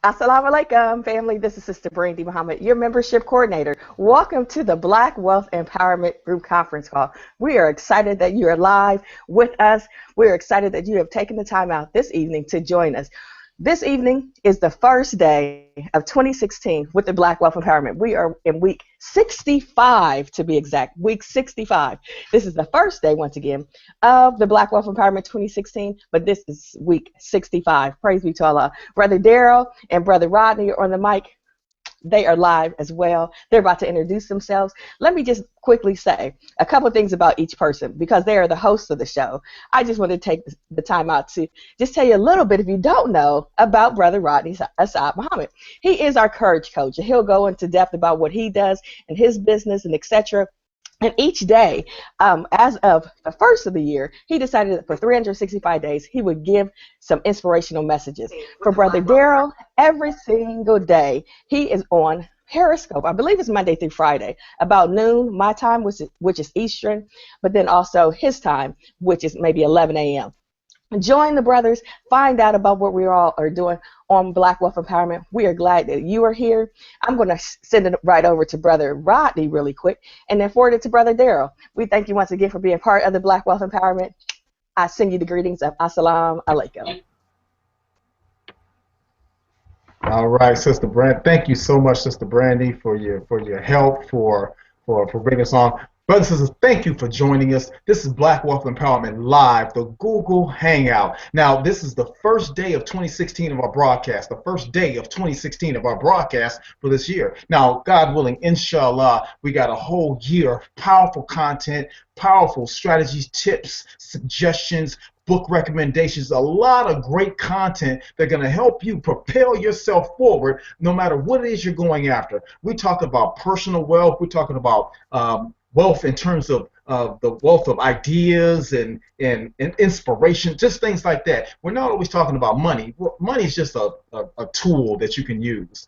Assalamu alaikum, family. This is Sister Brandy Mohammed, your membership coordinator. Welcome to the Black Wealth Empowerment Group conference call. We are excited that you are live with us. We're excited that you have taken the time out this evening to join us. This evening is the first day of 2016 with the Black Wealth Empowerment. We are in week 65 to be exact, week 65. This is the first day, once again, of the Black Wealth Empowerment 2016, but this is week 65. Praise be to Allah. Brother Darrell and Brother Rodney are on the mic. They are live as well. They're about to introduce themselves. Let me just quickly say a couple things about each person because they are the hosts of the show. I just want to take the time out to just tell you a little bit, if you don't know, about Brother Rodney Assad Muhammad. He is our courage coach, and he'll go into depth about what he does and his business and etc. And each day, as of the first of the year, he decided that for 365 days, he would give some inspirational messages. For Brother Darrell, every single day, he is on Periscope. I believe it's Monday through Friday, about noon, my time, which is Eastern, but then also his time, which is maybe 11 a.m. Join the brothers, find out about what we all are doing on Black Wealth Empowerment. We are glad that you are here. I'm going to send it right over to Brother Rodney really quick and then forward it to Brother Darrell. We thank you once again for being part of the Black Wealth Empowerment. I send you the greetings of Assalamu alaikum. All right, Sister Brand. Thank you so much, Sister Brandy, for your help, for bringing us on. Brothers and sisters, thank you for joining us. This is Black Wealth Empowerment Live, the Google Hangout. Now, this is the first day of 2016 of our broadcast, the first day of 2016 of our broadcast for this year. Now, God willing, inshallah, we got a whole year of powerful content, powerful strategies, tips, suggestions, book recommendations, a lot of great content that's going to help you propel yourself forward no matter what it is you're going after. We talk about personal wealth. We're talking about wealth in terms of the wealth of ideas and inspiration, just things like that. We're not always talking about money. Money is just a tool that you can use.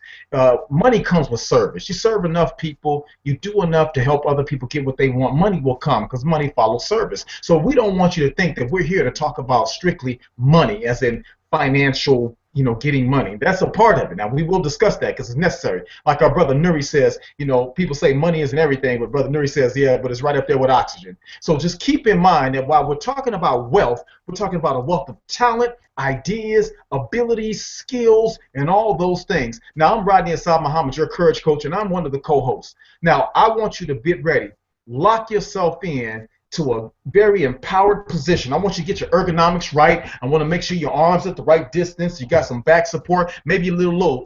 Money comes with service. You serve enough people, you do enough to help other people get what they want, money will come because money follows service. So we don't want you to think that we're here to talk about strictly money as in financial, getting money. That's a part of it. Now, we will discuss that because it's necessary. Like our brother Nuri says, people say money isn't everything, but brother Nuri says, yeah, but it's right up there with oxygen. So just keep in mind that while we're talking about wealth, we're talking about a wealth of talent, ideas, abilities, skills, and all those things. Now, I'm Rodney Assad Muhammad, your courage coach, and I'm one of the co-hosts. Now, I want you to get ready. Lock yourself in to a very empowered position. I want you to get your ergonomics right. I want to make sure your arms at the right distance. You got some back support. Maybe you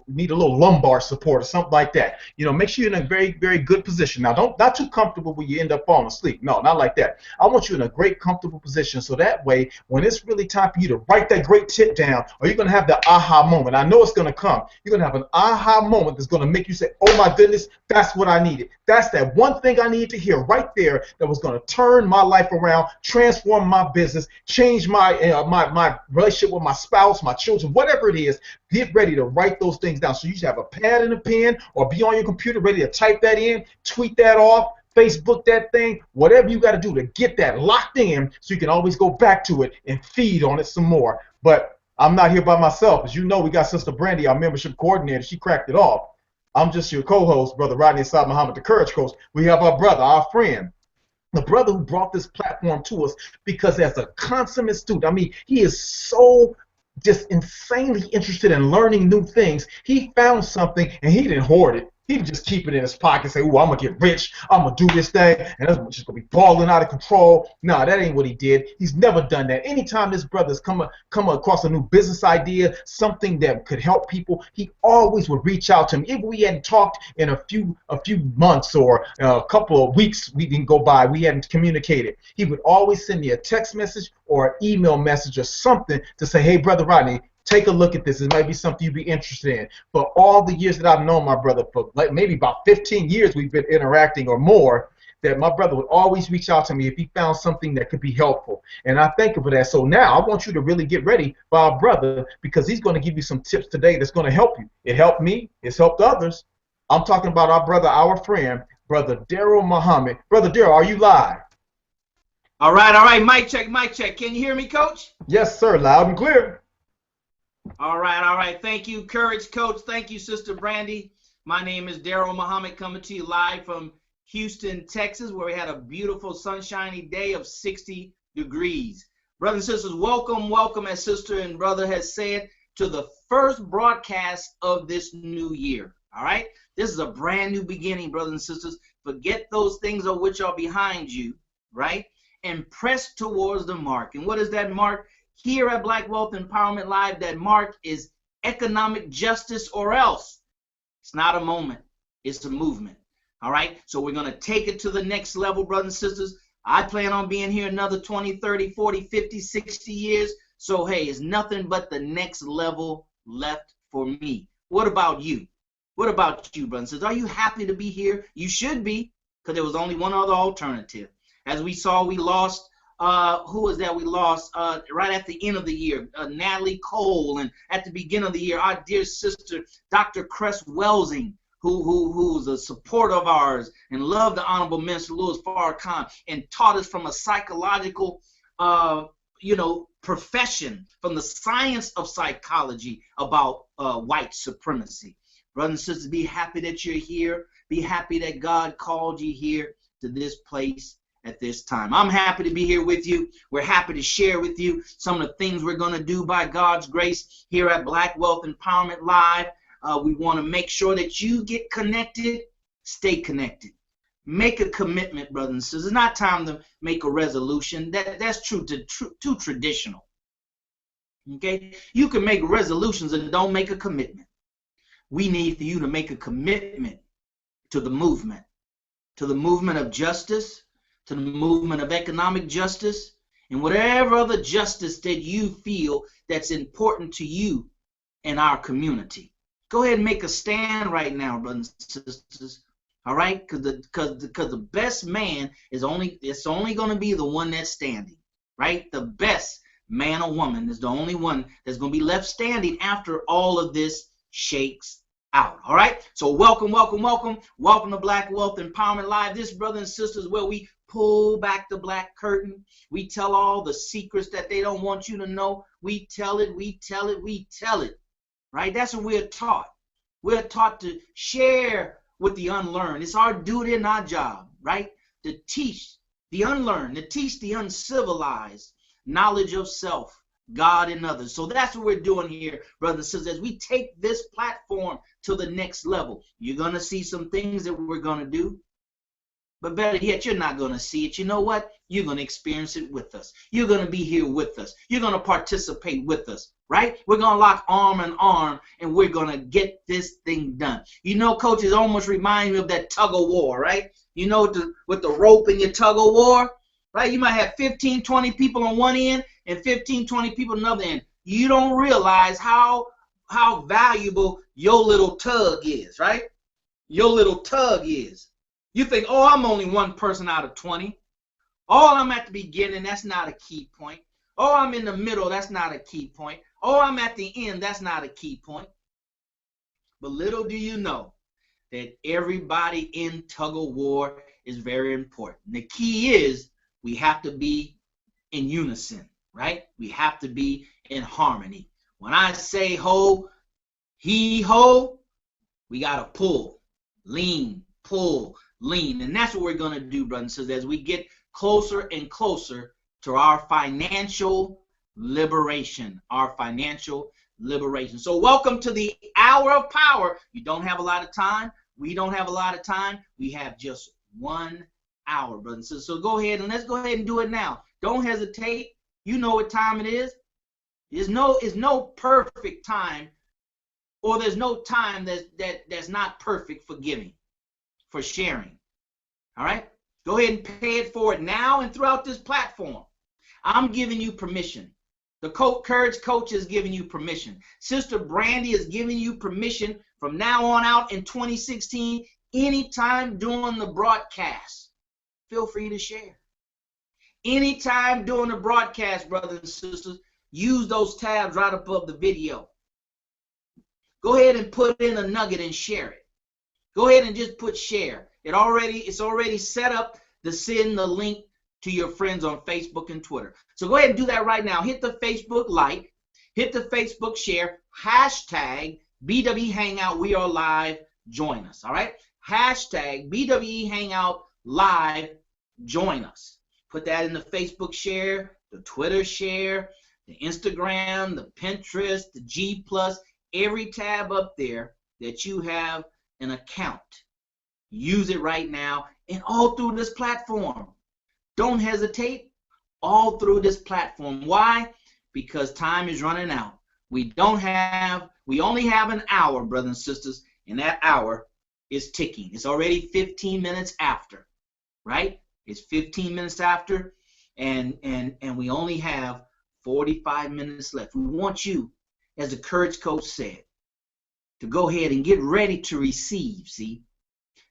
need a little lumbar support or something like that. Make sure you're in a very, very good position. Now, not too comfortable where you end up falling asleep. No, not like that. I want you in a great, comfortable position so that way, when it's really time for you to write that great tip down, or you're going to have the aha moment. I know it's going to come. You're going to have an aha moment that's going to make you say, oh my goodness, that's what I needed. That's that one thing I needed to hear right there that was going to turn my life around, transform my business, change my my relationship with my spouse, my children, whatever it is. Get ready to write those things down. So you should have a pad and a pen or be on your computer ready to type that in, tweet that off, Facebook that thing, whatever you got to do to get that locked in so you can always go back to it and feed on it some more. But I'm not here by myself. As you know, we got Sister Brandy, our membership coordinator. She cracked it off. I'm just your co-host, Brother Rodney Assad Muhammad, the Courage Coach. We have our brother, our friend, the brother who brought this platform to us because as a consummate student, he is so just insanely interested in learning new things. He found something and he didn't hoard it. He would just keep it in his pocket and say, ooh, I'm going to get rich. I'm going to do this thing, and it's just going to be balling out of control. No, that ain't what he did. He's never done that. Anytime this brother's come across a new business idea, something that could help people, he always would reach out to him. If we hadn't talked in a few months or a couple of weeks, we didn't go by, we hadn't communicated, he would always send me a text message or an email message or something to say, hey, Brother Rodney, take a look at this. It might be something you'd be interested in. For all the years that I've known my brother, for like maybe about 15 years we've been interacting or more, that my brother would always reach out to me if he found something that could be helpful. And I thank him for that. So now I want you to really get ready for our brother because he's going to give you some tips today that's going to help you. It helped me. It's helped others. I'm talking about our brother, our friend, Brother Darrell Mohammed. Brother Darrell, are you live? All right. Mic check. Can you hear me, Coach? Yes, sir. Loud and clear. All right, all right. Thank you, Courage Coach. Thank you, Sister Brandy. My name is Darrell Mohammed, coming to you live from Houston, Texas, where we had a beautiful sunshiny day of 60 degrees. Brothers and sisters, welcome, welcome, as sister and brother has said, to the first broadcast of this new year. All right? This is a brand new beginning, brothers and sisters. Forget those things of which are behind you, right? And press towards the mark. And what is that mark? Here at Black Wealth Empowerment Live, that mark is economic justice, or else. It's not a moment, it's a movement. All right, so we're going to take it to the next level, brothers and sisters. I plan on being here another 20, 30, 40, 50, 60 years. So, hey, it's nothing but the next level left for me. What about you? What about you, brothers and sisters? Are you happy to be here? You should be, because there was only one other alternative. As we saw, we lost, who was that we lost right at the end of the year? Natalie Cole. And at the beginning of the year, our dear sister, Dr. Cress Welsing, who's a supporter of ours and loved the Honorable Minister Louis Farrakhan and taught us from a psychological, profession, from the science of psychology about white supremacy. Brothers and sisters, be happy that you're here. Be happy that God called you here to this place at this time. I'm happy to be here with you. We're happy to share with you some of the things we're going to do by God's grace here at Black Wealth Empowerment Live. We want to make sure that you get connected. Stay connected. Make a commitment, brothers and sisters. It's not time to make a resolution. That's too traditional. Okay? You can make resolutions and don't make a commitment. We need for you to make a commitment to the movement of justice, to the movement of economic justice, and whatever other justice that you feel that's important to you and our community. Go ahead and make a stand right now, brothers and sisters. All right, because the best man is only going to be the one that's standing. Right, the best man or woman is the only one that's going to be left standing after all of this shakes out. All right, so welcome, welcome, welcome, welcome to Black Wealth Empowerment Live. This, brothers and sisters, where we pull back the black curtain. We tell all the secrets that they don't want you to know. We tell it, we tell it, we tell it. Right? That's what we're taught. We're taught to share with the unlearned. It's our duty and our job, right? To teach the unlearned, to teach the uncivilized knowledge of self, God, and others. So that's what we're doing here, brothers and sisters, as we take this platform to the next level. You're going to see some things that we're going to do. But better yet, you're not going to see it. You know what? You're going to experience it with us. You're going to be here with us. You're going to participate with us, right? We're going to lock arm in arm, and we're going to get this thing done. You know, coaches almost remind me of that tug of war, right? You know, with the rope in your tug of war, right? You might have 15, 20 people on one end and 15, 20 people on the other end. You don't realize how valuable your little tug is, right? Your little tug is. You think, oh, I'm only one person out of 20. Oh, I'm at the beginning. That's not a key point. Oh, I'm in the middle. That's not a key point. Oh, I'm at the end. That's not a key point. But little do you know that everybody in tug of war is very important. The key is we have to be in unison, right? We have to be in harmony. When I say ho, he ho, we got to pull, lean, pull, lean. And that's what we're going to do, brothers and sisters, as we get closer and closer to our financial liberation, So welcome to the hour of power. You don't have a lot of time. We don't have a lot of time. We have just 1 hour, brothers and sisters. So go ahead and let's go ahead and do it now. Don't hesitate. You know what time it is. There's no perfect time, or there's no time that's not perfect for giving, for sharing. All right? Go ahead and pay it forward now and throughout this platform. I'm giving you permission. The Courage Coach is giving you permission. Sister Brandy is giving you permission from now on out in 2016, anytime during the broadcast. Feel free to share. Anytime during the broadcast, brothers and sisters, use those tabs right above the video. Go ahead and put in a nugget and share it. Go ahead and just put share. It's already set up to send the link to your friends on Facebook and Twitter. So go ahead and do that right now. Hit the Facebook like, Hit the Facebook share, hashtag BWE Hangout. We are live. Join us. All right. Hashtag BWE Hangout live. Join us. Put that in the Facebook share, the Twitter share, the Instagram, the Pinterest, the G+, every tab up there that you have an account. Use it right now and all through this platform. Don't hesitate. All through this platform. Why? Because time is running out. We only have an hour, brothers and sisters, and that hour is ticking. It's already 15 minutes after, right? It's 15 minutes after, and we only have 45 minutes left. We want you, as the Courage Coach said, to go ahead and get ready to receive. See,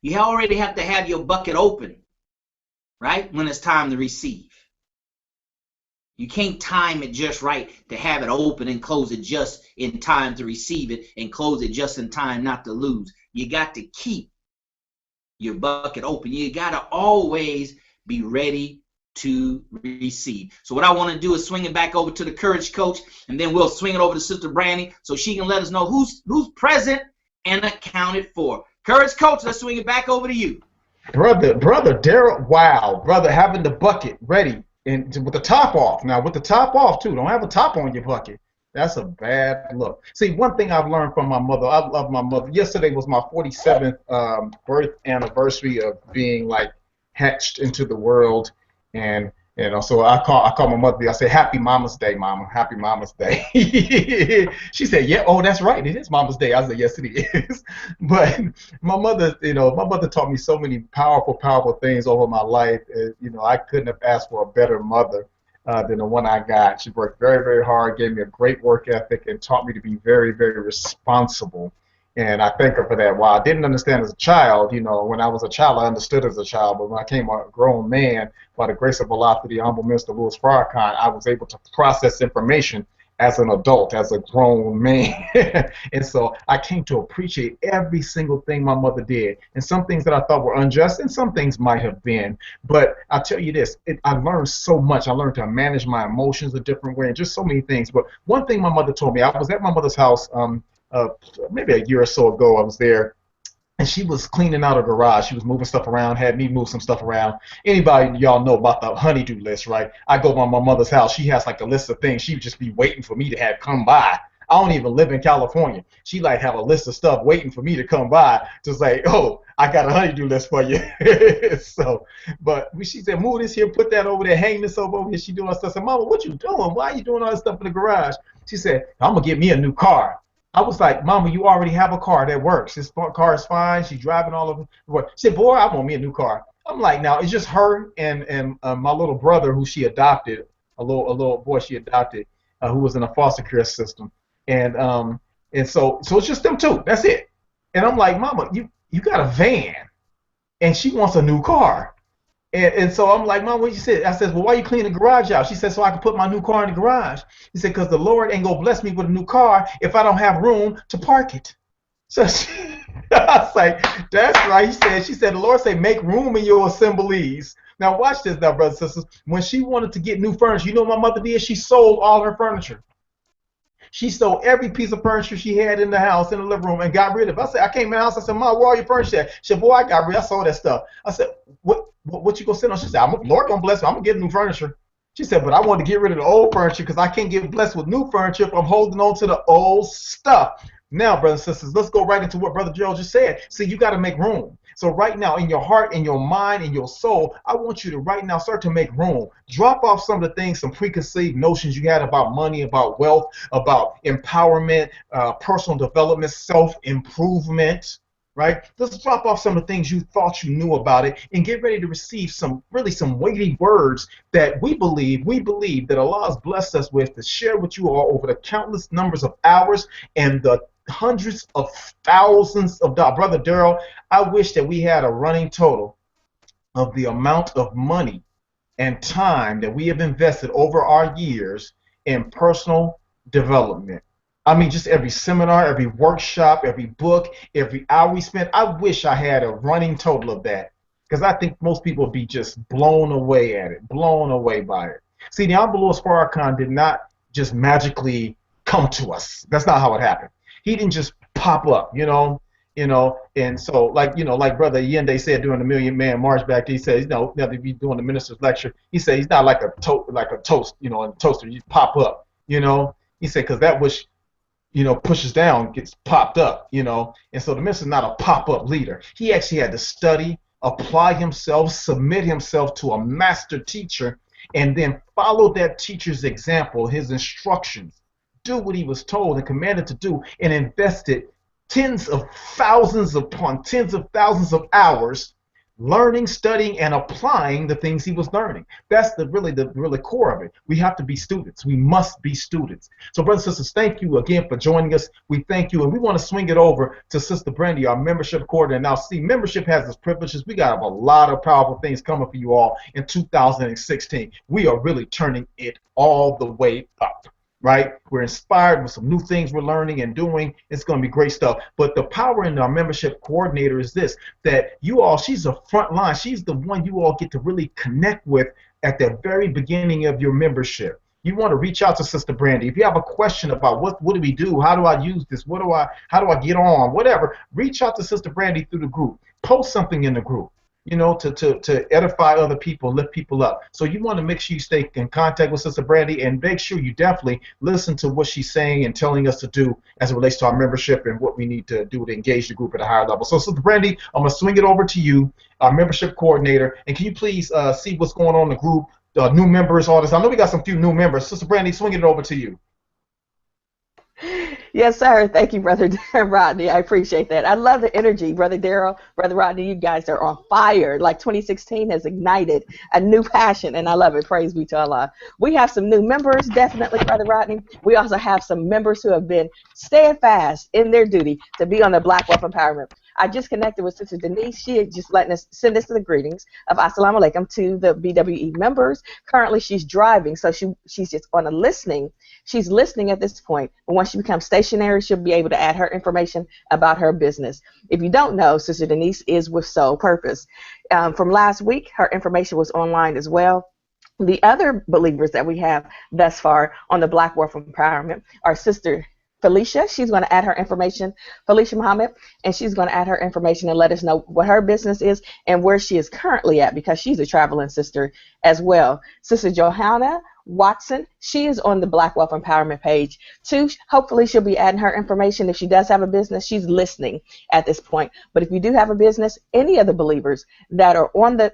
you already have to have your bucket open, right, when it's time to receive. You can't time it just right to have it open and close it just in time to receive it and close it just in time not to lose. You got to keep your bucket open. You got to always be ready to receive. So what I want to do is swing it back over to the Courage Coach, and then we'll swing it over to Sister Brandy so she can let us know who's present and accounted for. Courage Coach, let's swing it back over to you. Brother Darrell, wow, brother, having the bucket ready and with the top off. Now, with the top off, too, don't have a top on your bucket. That's a bad look. See, one thing I've learned from my mother, I love my mother. Yesterday was my 47th birth anniversary of being, like, hatched into the world. And, you know, so I call my mother. I say, Happy Mama's Day, Mama. Happy Mama's Day. She said, yeah, oh, that's right. It is Mama's Day. I said, yes, it is. But my mother, you know, my mother taught me so many powerful, powerful things over my life. You know, I couldn't have asked for a better mother than the one I got. She worked very, very hard, gave me a great work ethic, and taught me to be very, very responsible. And I thank her for that. While I didn't understand as a child, you know, when I was a child, I understood as a child. But when I became a grown man, by the grace of Allah, through the humble Minister Louis Farrakhan, I was able to process information as an adult, as a grown man. And so I came to appreciate every single thing my mother did. And some things that I thought were unjust, and some things might have been. But I'll tell you this, I learned so much. I learned to manage my emotions a different way, and just so many things. But one thing my mother told me, I was at my mother's house maybe a year or so ago. I was there, and she was cleaning out her garage. She was moving stuff around, had me move some stuff around. Anybody, y'all know about the honeydew list, right? I go by my mother's house. She has like a list of things. She would just be waiting for me to have come by. I don't even live in California. She like have a list of stuff waiting for me to come by to say, oh, I got a honeydew list for you. So, but she said, move this here, put that over there, hang this over here. She doing all stuff. I said, Mama, what you doing? Why are you doing all this stuff in the garage? She said, I'm going to get me a new car. I was like, Mama, you already have a car that works. This car is fine. She's driving all over. She said, boy, I want me a new car. I'm like, now, it's just her and my little brother who she adopted, a little boy she adopted, who was in a foster care system. And so it's just them two. That's it. And I'm like, Mama, you got a van, and she wants a new car. And so I'm like, Mom, what you said? I said, well, why you cleaning the garage out? She said, so I can put my new car in the garage. He said, because the Lord ain't going to bless me with a new car if I don't have room to park it. So I was like, that's right. She said, the Lord say, make room in your assemblies. Now watch this now, brothers and sisters. When she wanted to get new furniture, you know what my mother did? She sold all her furniture. She sold every piece of furniture she had in the house, in the living room, and got rid of it. I said, I came in the house. I said, Mom, where are your furniture at? She said, boy, I got rid of. I sold that stuff. I said, what you gonna sit on? She said, Lord gonna bless me. I'm gonna get new furniture. She said, but I want to get rid of the old furniture because I can't get blessed with new furniture if I'm holding on to the old stuff. Now, brothers and sisters, let's go right into what Brother Joe just said. See, you got to make room. So right now, in your heart, in your mind, in your soul, I want you to right now start to make room. Drop off some of the things, some preconceived notions you had about money, about wealth, about empowerment, personal development, self-improvement, right? Let's drop off some of the things you thought you knew about it and get ready to receive some weighty words that we believe that Allah has blessed us with to share with you all over the countless numbers of hours and the hundreds of thousands of dollars. Brother Darrell, I wish that we had a running total of the amount of money and time that we have invested over our years in personal development. I mean, just every seminar, every workshop, every book, every hour we spent. I wish I had a running total of that, because I think most people would be just blown away at it, blown away by it. See, the Honorable Louis Farrakhan did not just magically come to us. That's not how it happened. He didn't just pop up, and so like Brother Yende said during the Million Man March back, he said, now that he's doing the minister's lecture, he said he's not like a toast, and toaster, you pop up, He said because that which pushes down gets popped up, and so the minister's not a pop up leader. He actually had to study, apply himself, submit himself to a master teacher, and then follow that teacher's example, his instructions, do what he was told and commanded to do, and invested tens of thousands upon tens of thousands of hours learning, studying, and applying the things he was learning. That's the really core of it. We have to be students. We must be students. So, brothers and sisters, thank you again for joining us. We thank you, and we want to swing it over to Sister Brandy, our membership coordinator. Now, see, membership has its privileges. We got a lot of powerful things coming for you all in 2016. We are really turning it all the way up. Right? We're inspired with some new things we're learning and doing. It's going to be great stuff. But the power in our membership coordinator is this, that she's a front line. She's the one you all get to really connect with at the very beginning of your membership. You want to reach out to Sister Brandy. If you have a question about what do we do? How do I use this? How do I get on? Whatever. Reach out to Sister Brandy through the group. Post something in the group. To edify other people, lift people up. So you want to make sure you stay in contact with Sister Brandy and make sure you definitely listen to what she's saying and telling us to do as it relates to our membership and what we need to do to engage the group at a higher level. So Sister Brandy, I'm going to swing it over to you, our membership coordinator, and can you please see what's going on in the group, new members, all this. I know we got some few new members. Sister Brandy, swing it over to you. Yes, sir. Thank you, Brother Rodney. I appreciate that. I love the energy. Brother Darrell, Brother Rodney, you guys are on fire. Like 2016 has ignited a new passion, and I love it. Praise be to Allah. We have some new members, definitely, Brother Rodney. We also have some members who have been steadfast in their duty to be on the Black Wealth Empowerment. I just connected with Sister Denise. She had just letting us send us the greetings of Assalamu Alaikum to the BWE members. Currently, she's driving, so she's just on a listening. She's listening at this point, but once she becomes stationary, she'll be able to add her information about her business. If you don't know, Sister Denise is with Soul Purpose. From last week, her information was online as well. The other believers that we have thus far on the Black Wealth Empowerment are Sister Felicia. She's going to add her information, Felicia Mohammed, and she's going to add her information and let us know what her business is and where she is currently at, because she's a traveling sister as well. Sister Johanna Watson, she is on the Black Wealth Empowerment page too. Hopefully she'll be adding her information. If she does have a business, she's listening at this point. But if you do have a business, any of the believers that are on the,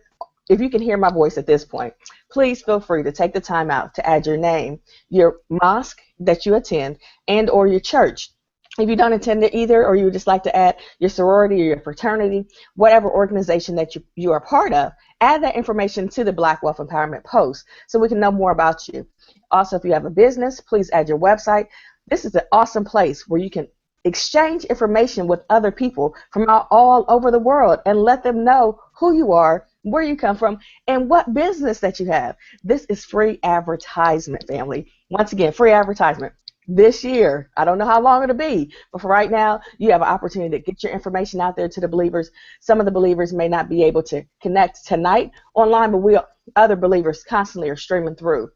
if you can hear my voice at this point, please feel free to take the time out to add your name, your mosque that you attend, and or your church. If you don't attend it either, or you would just like to add your sorority or your fraternity, whatever organization that you are part of, add that information to the Black Wealth Empowerment post so we can know more about you. Also, if you have a business, please add your website. This is an awesome place where you can exchange information with other people from all over the world and let them know who you are, where you come from, and what business that you have. This is free advertisement, family. Once again, free advertisement. This year, I don't know how long it'll be, but for right now, you have an opportunity to get your information out there to the believers. Some of the believers may not be able to connect tonight online, but other believers constantly are streaming through.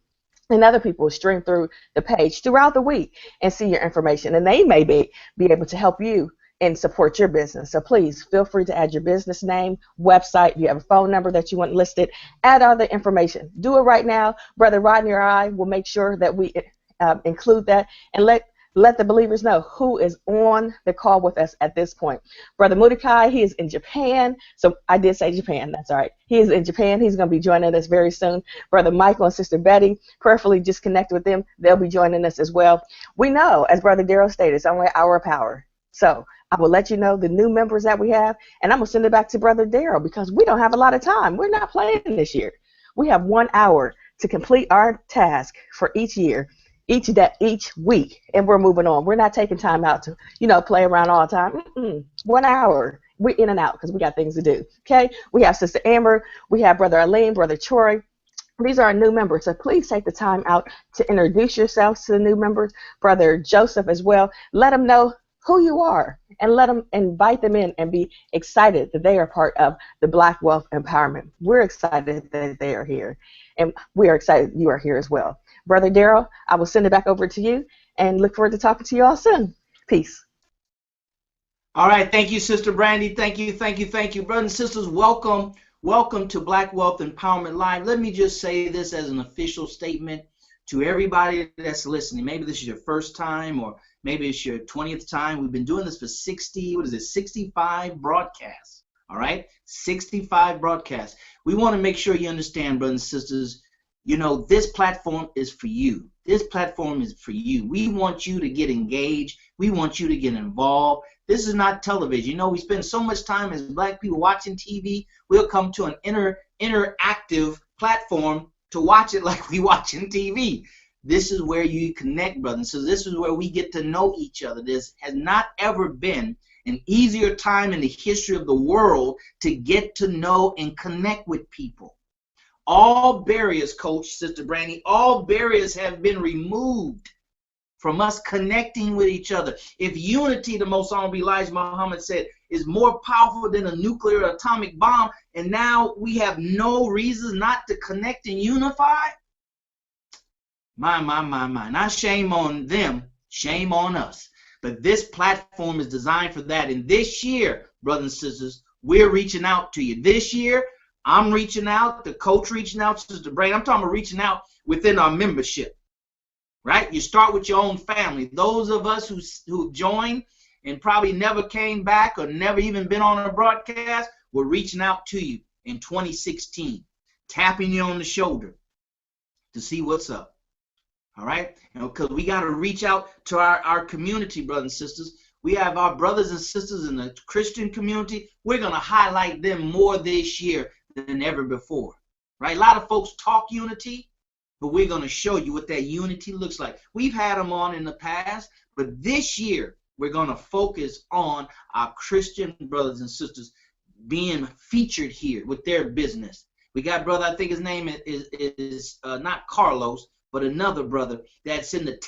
And other people will stream through the page throughout the week and see your information, and they may be able to help you and support your business. So please feel free to add your business name, website. If you have a phone number that you want listed, add all the information. Do it right now. Brother Rodney or I will make sure that we include that and let the believers know who is on the call with us at this point. Brother Mudikai, he is in Japan. So I did say Japan, that's all right. He is in Japan. He's going to be joining us very soon. Brother Michael and Sister Betty, prayerfully just connect with them. They'll be joining us as well. We know, as Brother Darrell stated, it's only an hour of power. So I will let you know the new members that we have, and I'm going to send it back to Brother Darrell because we don't have a lot of time. We're not playing this year. We have 1 hour to complete our task for each year, each week, and we're moving on. We're not taking time out to, play around all the time. 1 hour. We're in and out because we got things to do. Okay? We have Sister Amber. We have Brother Aleem, Brother Troy. These are our new members, so please take the time out to introduce yourselves to the new members. Brother Joseph as well. Let them know who you are, and let them invite them in and be excited that they are part of the Black Wealth Empowerment. We're excited that they are here, and we are excited you are here as well. Brother Darrell, I will send it back over to you, and look forward to talking to you all soon. Peace. All right. Thank you, Sister Brandy. Thank you, thank you, thank you. Brothers and sisters, welcome. Welcome to Black Wealth Empowerment Live. Let me just say this as an official statement to everybody that's listening. Maybe this is your first time, or maybe it's your 20th time. We've been doing this for 65 broadcasts. All right? 65 broadcasts. We want to make sure you understand, brothers and sisters, you know, this platform is for you. This platform is for you. We want you to get engaged. We want you to get involved. This is not television. You know, we spend so much time as black people watching TV. We'll come to an interactive platform to watch it like we watching TV. This is where you connect, brothers. So this is where we get to know each other. This has not ever been an easier time in the history of the world to get to know and connect with people. All barriers, Coach, Sister Brandy, all barriers have been removed from us connecting with each other. If unity, the Most Honorable Elijah Muhammad said, is more powerful than a nuclear atomic bomb, and now we have no reason not to connect and unify, my. Not shame on them, shame on us. But this platform is designed for that. And this year, brothers and sisters, we're reaching out to you. This year, I'm reaching out, the coach reaching out, Sister Brandy. I'm talking about reaching out within our membership. Right? You start with your own family. Those of us who joined and probably never came back or never even been on a broadcast, we're reaching out to you in 2016, tapping you on the shoulder to see what's up. All right? You know, because we got to reach out to our community, brothers and sisters. We have our brothers and sisters in the Christian community. We're going to highlight them more this year than ever before. Right? A lot of folks talk unity, but we're going to show you what that unity looks like. We've had them on in the past, but this year we're going to focus on our Christian brothers and sisters being featured here with their business. We got brother, I think his name is not Carlos, but another brother that's in the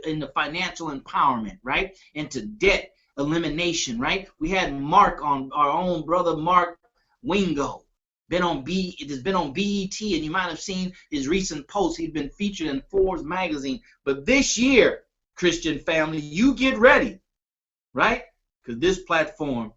in the financial empowerment, right? Into debt elimination, right? We had Mark on, our own brother Mark Wingo. It has been on BET, and you might have seen his recent posts. He's been featured in Forbes magazine. But this year, Christian family, you get ready, right? Because this platform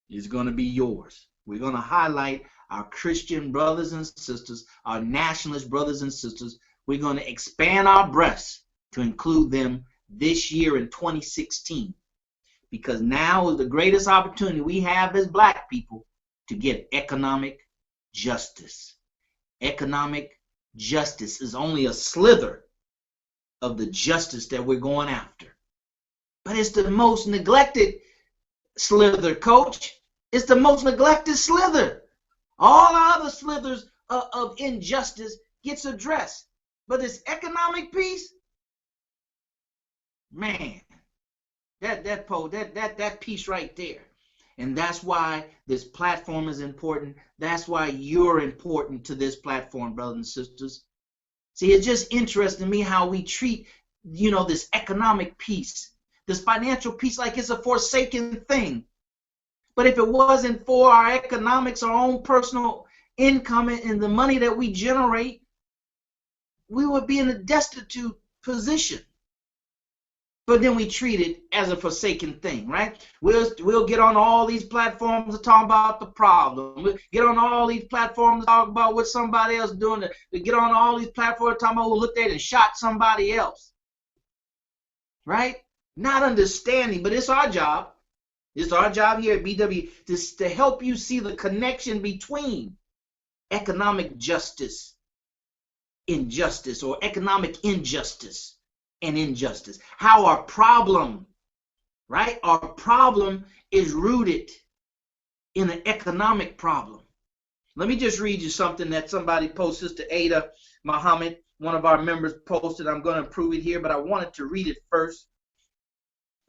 is going to be yours. We're going to highlight our Christian brothers and sisters, our nationalist brothers and sisters. We're going to expand our breasts to include them this year in 2016. Because now is the greatest opportunity we have as black people to get economic justice. Economic justice is only a slither of the justice that we're going after. But it's the most neglected slither, Coach. It's the most neglected slither. All other slithers of injustice gets addressed. But this economic piece, man, that piece right there. And that's why this platform is important. That's why you're important to this platform, brothers and sisters. See, it's just interesting to me how we treat, you know, this economic piece, this financial piece, like it's a forsaken thing. But if it wasn't for our economics, our own personal income, and the money that we generate, we would be in a destitute position. But then we treat it as a forsaken thing, right? We'll get on all these platforms to talk about the problem. We'll get on all these platforms to talk about what somebody else is doing. We get on all these platforms to talk about who looked at and shot somebody else, right? Not understanding, but it's our job. It's our job here at BW to help you see the connection between economic justice, injustice, or economic injustice and injustice. How our problem, right? Our problem is rooted in an economic problem. Let me just read you something that somebody posted. Sister Ada Mohammed, one of our members, posted. I'm going to prove it here, but I wanted to read it first.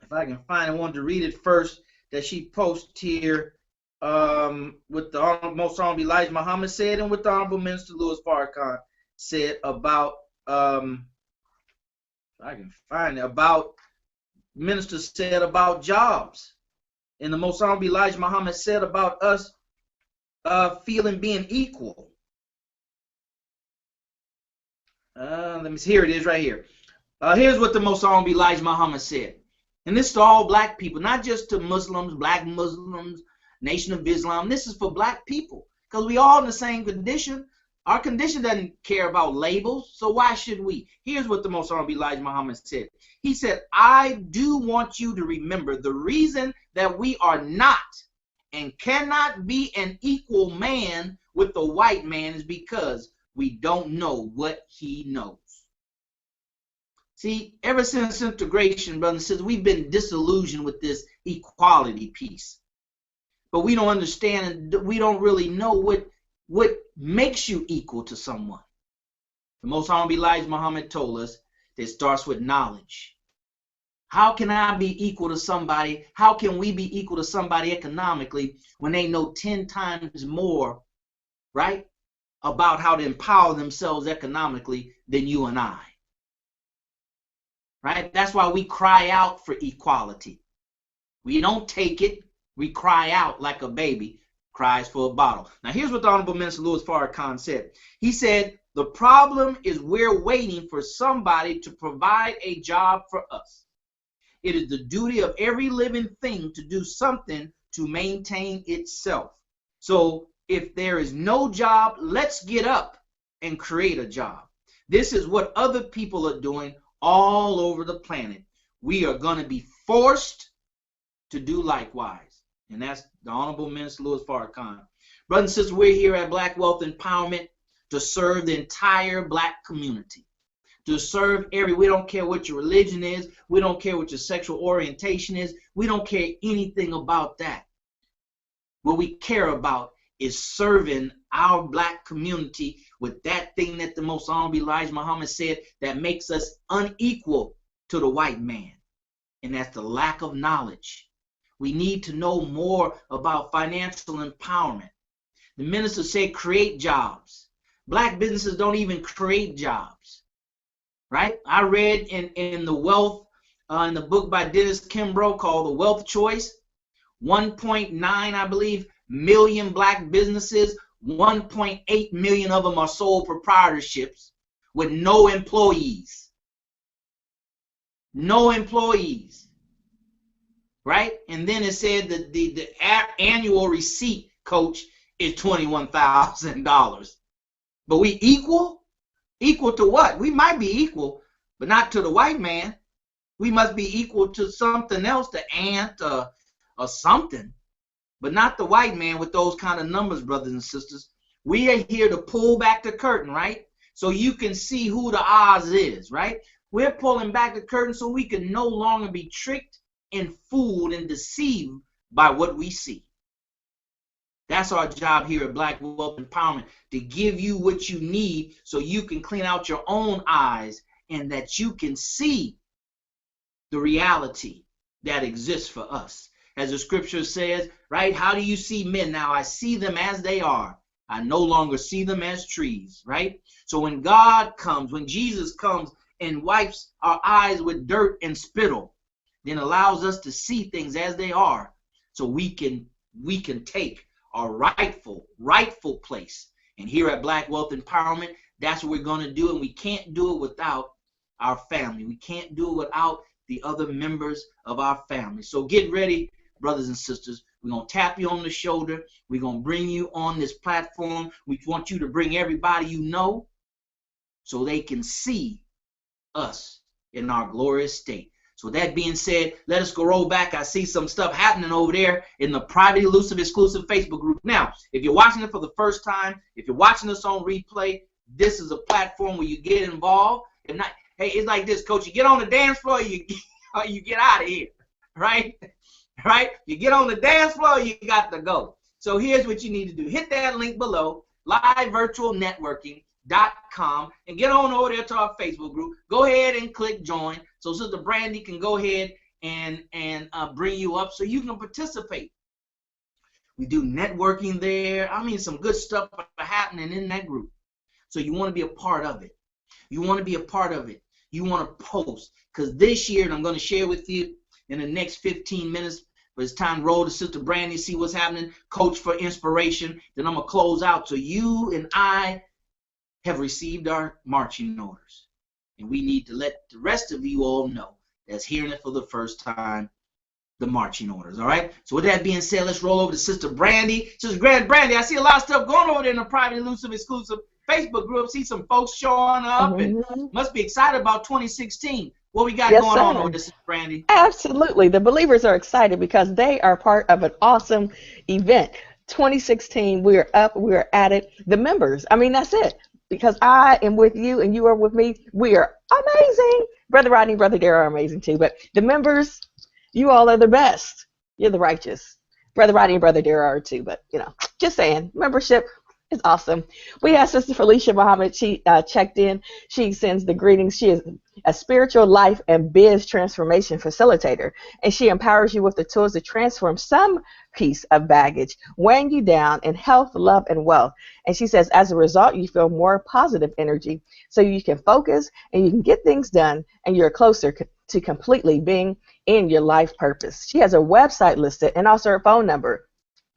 If I can find it, I wanted to read it first. That she posted here with the Most Honorable Elijah Muhammad said, and with the Honorable Minister Louis Farrakhan said about I can find it, about minister said about jobs. And the Most Honorable Elijah Muhammad said about us feeling being equal. Let me see, here it is right here. Here's what the Most Honorable Elijah Muhammad said. And this is to all black people, not just to Muslims, black Muslims, Nation of Islam. This is for black people because we all in the same condition. Our condition doesn't care about labels, so why should we? Here's what the Most Honorable Elijah Muhammad said. He said, I do want you to remember the reason that we are not and cannot be an equal man with the white man is because we don't know what he knows. See, ever since integration, brothers and sisters, we've been disillusioned with this equality piece. But we don't understand and we don't really know what makes you equal to someone. The Most Honorable Elijah Muhammad told us that it starts with knowledge. How can I be equal to somebody? How can we be equal to somebody economically when they know 10 times more, right, about how to empower themselves economically than you and I? Right? That's why we cry out for equality. We don't take it. We cry out like a baby cries for a bottle. Now, here's what the Honorable Minister Louis Farrakhan said. He said, the problem is we're waiting for somebody to provide a job for us. It is the duty of every living thing to do something to maintain itself. So if there is no job, let's get up and create a job. This is what other people are doing all over the planet. We are going to be forced to do likewise. And that's the Honorable Minister Louis Farrakhan. Brothers and sisters, we're here at Black Wealth Empowerment to serve the entire black community. To serve we don't care what your religion is. We don't care what your sexual orientation is. We don't care anything about that. What we care about is serving our black community with that thing that the Most Honorable Elijah Muhammad said that makes us unequal to the white man. And that's the lack of knowledge. We need to know more about financial empowerment. The minister said create jobs. Black businesses don't even create jobs. Right? I read in the Wealth, in the book by Dennis Kimbrough called The Wealth Choice, 1.9, I believe, million black businesses, 1.8 million of them are sole proprietorships with no employees. No employees. Right? And then it said that the annual receipt, coach, is $21,000. But we equal? Equal to what? We might be equal, but not to the white man. We must be equal to something else, the ant or something, but not the white man with those kind of numbers, brothers and sisters. We are here to pull back the curtain, right? So you can see who the Oz is, right? We're pulling back the curtain so we can no longer be tricked and fooled and deceived by what we see. That's our job here at Black Wealth Empowerment, to give you what you need so you can clean out your own eyes and that you can see the reality that exists for us. As the scripture says, right, how do you see men now? I see them as they are. I no longer see them as trees, right? So when God comes, when Jesus comes and wipes our eyes with dirt and spittle, then allows us to see things as they are, so we can take our rightful place. And here at Black Wealth Empowerment, that's what we're going to do, and we can't do it without our family. We can't do it without the other members of our family. So get ready, brothers and sisters. We're going to tap you on the shoulder. We're going to bring you on this platform. We want you to bring everybody you know so they can see us in our glorious state. So that being said, let us go roll back. I see some stuff happening over there in the private, elusive, exclusive Facebook group. Now, if you're watching it for the first time, if you're watching us on replay, this is a platform where you get involved. If not, hey, it's like this, coach. You get on the dance floor, you get out of here, right? Right? You get on the dance floor, you got to go. So here's what you need to do. Hit that link below, livevirtualnetworking.com, and get on over there to our Facebook group. Go ahead and click join so Sister Brandy can go ahead and bring you up so you can participate. We do networking there. I mean, some good stuff happening in that group. So you want to be a part of it. You want to be a part of it. You want to post. Because this year, and I'm going to share with you in the next 15 minutes, but it's time to roll to Sister Brandy, see what's happening, coach for inspiration. Then I'm going to close out. So you and I have received our marching orders. And we need to let the rest of you all know that's hearing it for the first time, the marching orders. All right. So with that being said, let's roll over to Sister Brandy. Sister Brandy, I see a lot of stuff going over there in the private, elusive, exclusive Facebook group. See some folks showing up and must be excited about 2016. What we got going on over there, Sister Brandy? Absolutely. The believers are excited because they are part of an awesome event. 2016, we are up, we are at it. The members, I mean, that's it. Because I am with you and you are with me. We are amazing. Brother Rodney, Brother Darrell are amazing too. But the members, you all are the best. You're the righteous. Brother Rodney and Brother Darrell are too. But, you know, just saying, membership is awesome. We have Sister Felicia Mohammed. She checked in. She sends the greetings. She is a spiritual life and biz transformation facilitator, and she empowers you with the tools to transform some piece of baggage weighing you down in health, love, and wealth. And she says, as a result, you feel more positive energy, so you can focus and you can get things done, and you're closer to completely being in your life purpose. She has a website listed and also her phone number.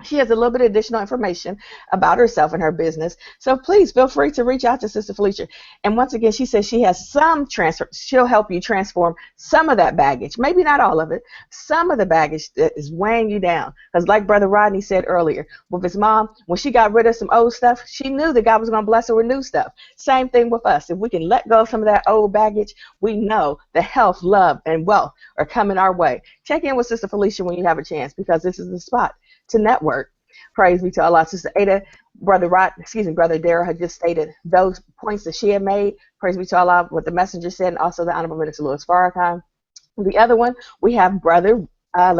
She has a little bit of additional information about herself and her business. So please feel free to reach out to Sister Felicia. And once again, she says she has some transfer. She'll help you transform some of that baggage, maybe not all of it, some of the baggage that is weighing you down. Because like Brother Rodney said earlier, with his mom, when she got rid of some old stuff, she knew that God was going to bless her with new stuff. Same thing with us. If we can let go of some of that old baggage, we know the health, love, and wealth are coming our way. Check in with Sister Felicia when you have a chance, because this is the spot to network. Praise be to Allah. Sister Ada, Brother Darrell had just stated those points that she had made. Praise be to Allah, what the messenger said, and also the Honorable Minister Louis Farrakhan. The other one, we have Brother, our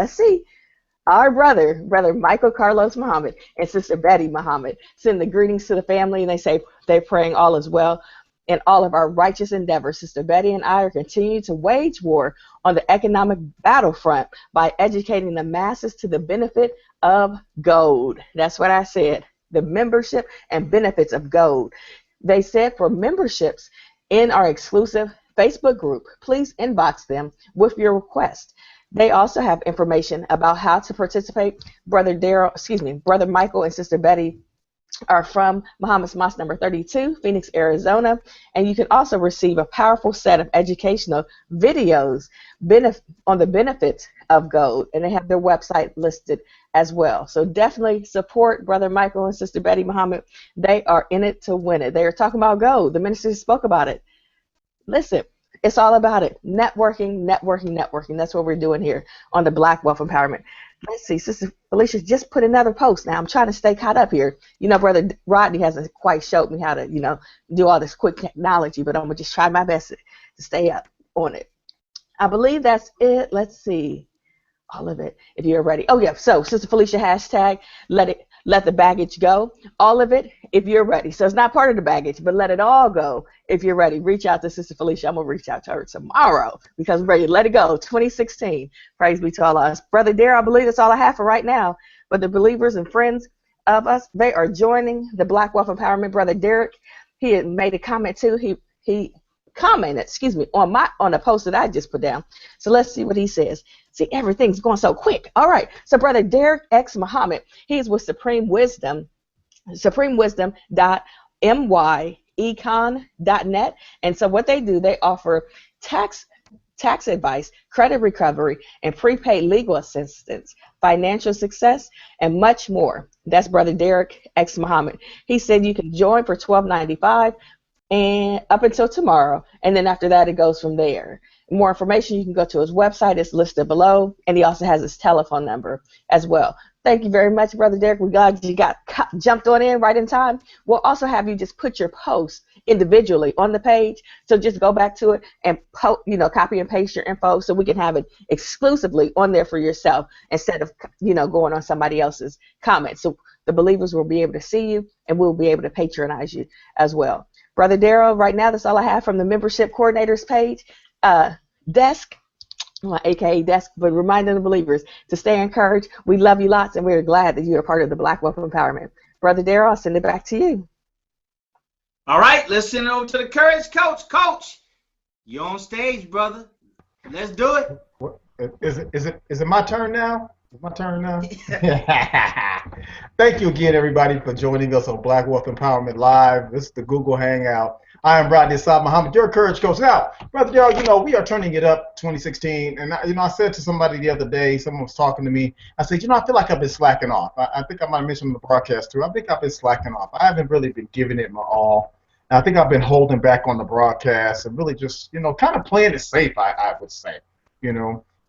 brother Michael Carlos Muhammad and Sister Betty Muhammad send the greetings to the family, and they say they're praying all is well in all of our righteous endeavors. Sister Betty and I are continuing to wage war on the economic battlefront by educating the masses to the benefit of gold. That's what I said, the membership and benefits of gold. They said for memberships in our exclusive Facebook group, please inbox them with your request. They also have information about how to participate. Brother Michael and Sister Betty are from Muhammad's Mosque number 32, Phoenix, Arizona, and you can also receive a powerful set of educational videos on the benefits of gold, and they have their website listed as well. So definitely support Brother Michael and Sister Betty Muhammad. They are in it to win it. They are talking about gold. The minister spoke about it. Listen, it's all about it. Networking. That's what we're doing here on the Black Wealth Empowerment. Let's see, Sister Felicia just put another post. Now I'm trying to stay caught up here. You know, Brother Rodney hasn't quite showed me how to, do all this quick technology, but I'm going to just try my best to stay up on it. I believe that's it. Let's see. All of it, if you're ready. Oh, yeah. So, Sister Felicia, hashtag, let the baggage go. All of it, if you're ready. So, it's not part of the baggage, but let it all go if you're ready. Reach out to Sister Felicia. I'm going to reach out to her tomorrow because we're ready to let it go. 2016. Praise be to Allah. Brother Darrell, I believe that's all I have for right now. But the believers and friends of us, they are joining the Black Wealth Empowerment. Brother Derek, he had made a comment too. He commented, on a post that I just put down. So let's see what he says. See, everything's going so quick. All right. So Brother Derek X Muhammad, he's with Supreme Wisdom, supremewisdom.myecon.net. And so what they do, they offer tax advice, credit recovery, and prepaid legal assistance, financial success, and much more. That's Brother Derek X Muhammad. He said you can join for $12.95 and up until tomorrow, and then after that it goes from there. More information, you can go to his website. It's listed below, and he also has his telephone number as well. Thank you very much, Brother Derek. We're glad you jumped on in right in time. We'll also have you just put your post individually on the page, so just go back to it and copy and paste your info so we can have it exclusively on there for yourself instead of going on somebody else's comments. So the believers will be able to see you, and we'll be able to patronize you as well. Brother Darrell, right now that's all I have from the membership coordinators page. Desk, aka desk, but reminding the believers to stay encouraged. We love you lots, and we're glad that you're a part of the Black Wealth Empowerment. Brother Darrell, I'll send it back to you. All right, let's send it over to the Courage Coach. Coach, you're on stage, brother. Let's do it. Is it my turn now? It's my turn now. Thank you again, everybody, for joining us on Black Wealth Empowerment Live. This is the Google Hangout. I am Darrell Mohammed, your courage coach. Now, Brother Darrell, we are turning it up 2016. And, I said to somebody the other day, someone was talking to me, I said, I feel like I've been slacking off. I think I might have mentioned in the broadcast, too. I think I've been slacking off. I haven't really been giving it my all. And I think I've been holding back on the broadcast and really just, kind of playing it safe, I would say,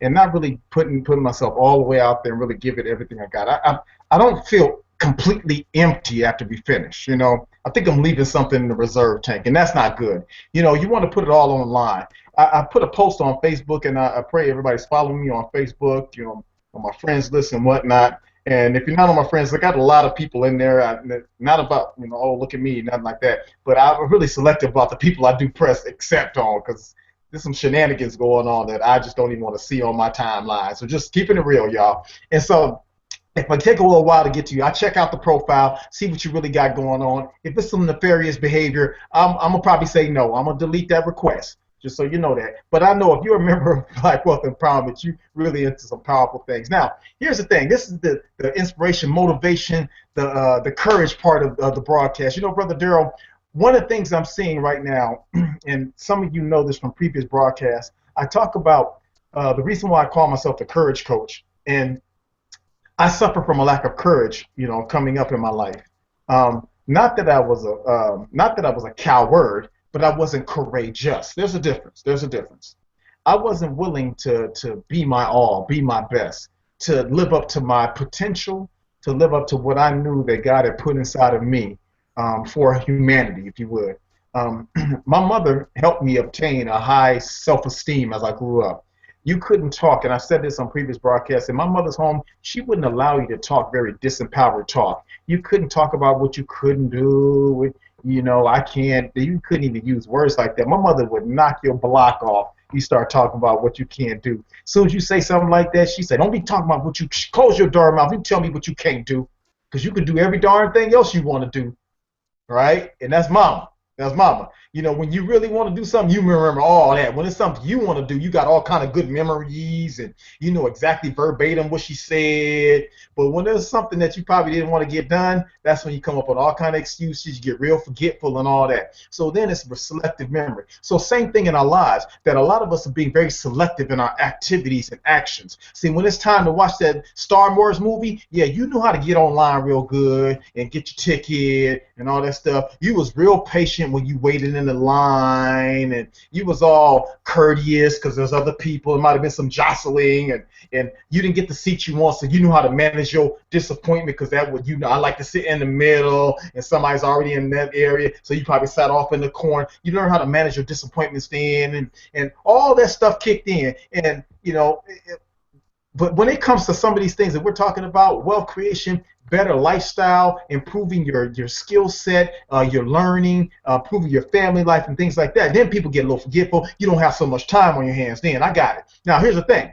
and not really putting myself all the way out there and really give it everything I got. I don't feel completely empty after we finish. I think I'm leaving something in the reserve tank, and that's not good. You want to put it all on the line. I put a post on Facebook, and I pray everybody's following me on Facebook, on my friends list and whatnot. And if you're not on my friends, I got a lot of people in there. Not about, oh, look at me, nothing like that. But I'm really selective about the people I do press accept on, because there's some shenanigans going on that I just don't even want to see on my timeline. So just keeping it real, y'all. And so if I take a little while to get to you, I check out the profile, see what you really got going on. If it's some nefarious behavior, I'm going to probably say no. I'm going to delete that request, just so you know that. But I know if you're a member of Black Wealth Empowerment, you really into some powerful things. Now, here's the thing. This is the inspiration, motivation, the courage part of the broadcast. Brother Darrell, one of the things I'm seeing right now, and some of you know this from previous broadcasts, I talk about the reason why I call myself the courage coach, and I suffer from a lack of courage, coming up in my life. Not that I was a coward, but I wasn't courageous. There's a difference. I wasn't willing to be my all, be my best, to live up to my potential, to live up to what I knew that God had put inside of me. For humanity, if you would. My mother helped me obtain a high self-esteem as I grew up. You couldn't talk, and I said this on previous broadcasts, in my mother's home, she wouldn't allow you to talk very disempowered talk. You couldn't talk about what you couldn't do, I can't, you couldn't even use words like that. My mother would knock your block off. You start talking about what you can't do. As soon as you say something like that, she said, don't be talking about what you, close your darn mouth, you tell me what you can't do, because you can do every darn thing else you want to do. Right? And that's mama. That's mama. When you really want to do something, you remember all that. When it's something you want to do, you got all kind of good memories, and you know exactly verbatim what she said. But when there's something that you probably didn't want to get done, that's when you come up with all kind of excuses. You get real forgetful and all that. So then it's selective memory. So same thing in our lives, that a lot of us are being very selective in our activities and actions. See, when it's time to watch that Star Wars movie, yeah, you know how to get online real good and get your ticket and all that stuff. You was real patient when you waited in the line, and you was all courteous because there's other people. It might have been some jostling, and you didn't get the seat you want, so you knew how to manage your disappointment, because that would, I like to sit in the middle and somebody's already in that area, so you probably sat off in the corner. You learn how to manage your disappointments then, and all that stuff kicked in, and but when it comes to some of these things that we're talking about, wealth creation, better lifestyle, improving your skill set, your learning, improving your family life and things like that, then people get a little forgetful. You don't have so much time on your hands then. I got it. Now, here's the thing.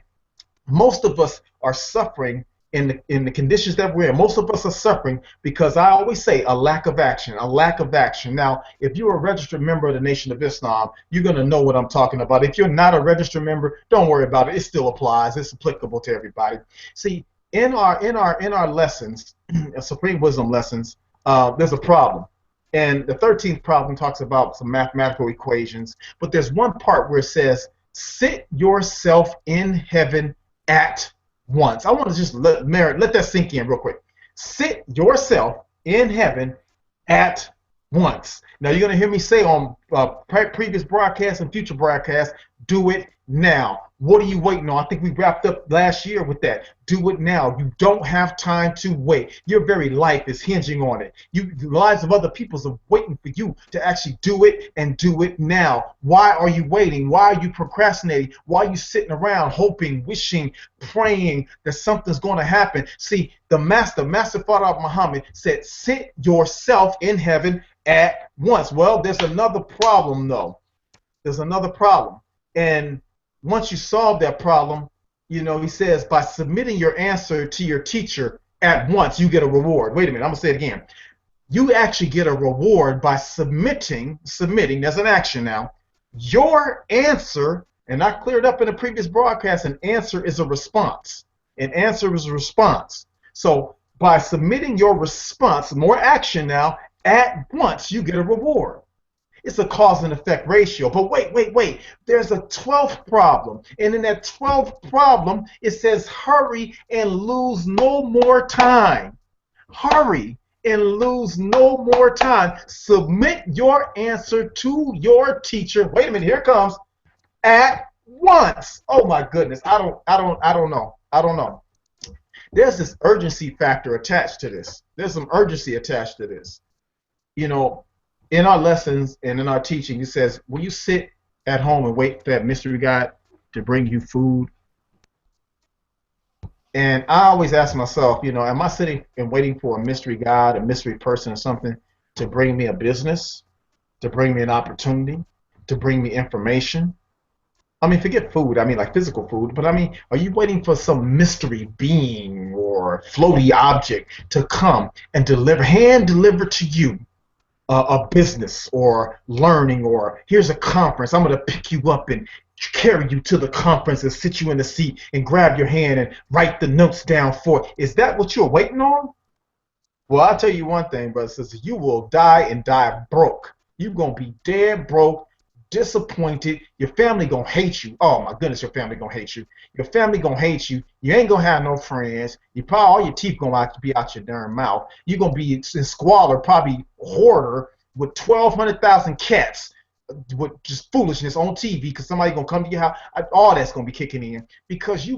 Most of us are suffering in the conditions that we're in. Most of us are suffering because I always say a lack of action, a lack of action. Now, if you're a registered member of the Nation of Islam, you're going to know what I'm talking about. If you're not a registered member, don't worry about it. It still applies. It's applicable to everybody. See, in our lessons, Supreme Wisdom lessons, there's a problem. And the 13th problem talks about some mathematical equations, but there's one part where it says, sit yourself in heaven at once. I want to just let that sink in real quick. Sit yourself in heaven at once. Now, you're going to hear me say on previous broadcasts and future broadcasts, do it now. What are you waiting on? I think we wrapped up last year with that. Do it now. You don't have time to wait. Your very life is hinging on it. The lives of other people are waiting for you to actually do it, and do it now. Why are you waiting? Why are you procrastinating? Why are you sitting around hoping, wishing, praying that something's going to happen? See, the Master Father Muhammad said, sit yourself in heaven at once. Well, there's another problem, though. There's another problem. And once you solve that problem, he says, by submitting your answer to your teacher at once, you get a reward. Wait a minute, I'm going to say it again. You actually get a reward by submitting, there's an action now, your answer, and I cleared up in a previous broadcast, an answer is a response. An answer is a response. So by submitting your response, more action now, at once you get a reward. It's a cause and effect ratio. But wait. There's a 12th problem. And in that 12th problem, it says hurry and lose no more time. Hurry and lose no more time. Submit your answer to your teacher. Wait a minute, here it comes. At once. Oh my goodness. I don't know. There's this urgency factor attached to this. There's some urgency attached to this. You know, in our lessons and in our teaching, it says, will you sit at home and wait for that mystery God to bring you food? And I always ask myself, you know, am I sitting and waiting for a mystery God, a mystery person or something to bring me a business, to bring me an opportunity, to bring me information? I mean, forget food. I mean, like physical food. But I mean, are you waiting for some mystery being or floaty object to come and hand deliver to you a business or learning, or here's a conference. I'm going to pick you up and carry you to the conference and sit you in the seat and grab your hand and write the notes down for it. Is that what you're waiting on? Well, I'll tell you one thing, brothers and sisters. You will die and die broke. You're going to be dead broke, disappointed. Your family going to hate you. Oh, my goodness, your family going to hate you. Your family going to hate you. You ain't going to have no friends. You probably, all your teeth going to be out your darn mouth. You're going to be in squalor, probably hoarder with 1,200,000 cats with just foolishness on TV because somebody going to come to your house. All that's going to be kicking in because we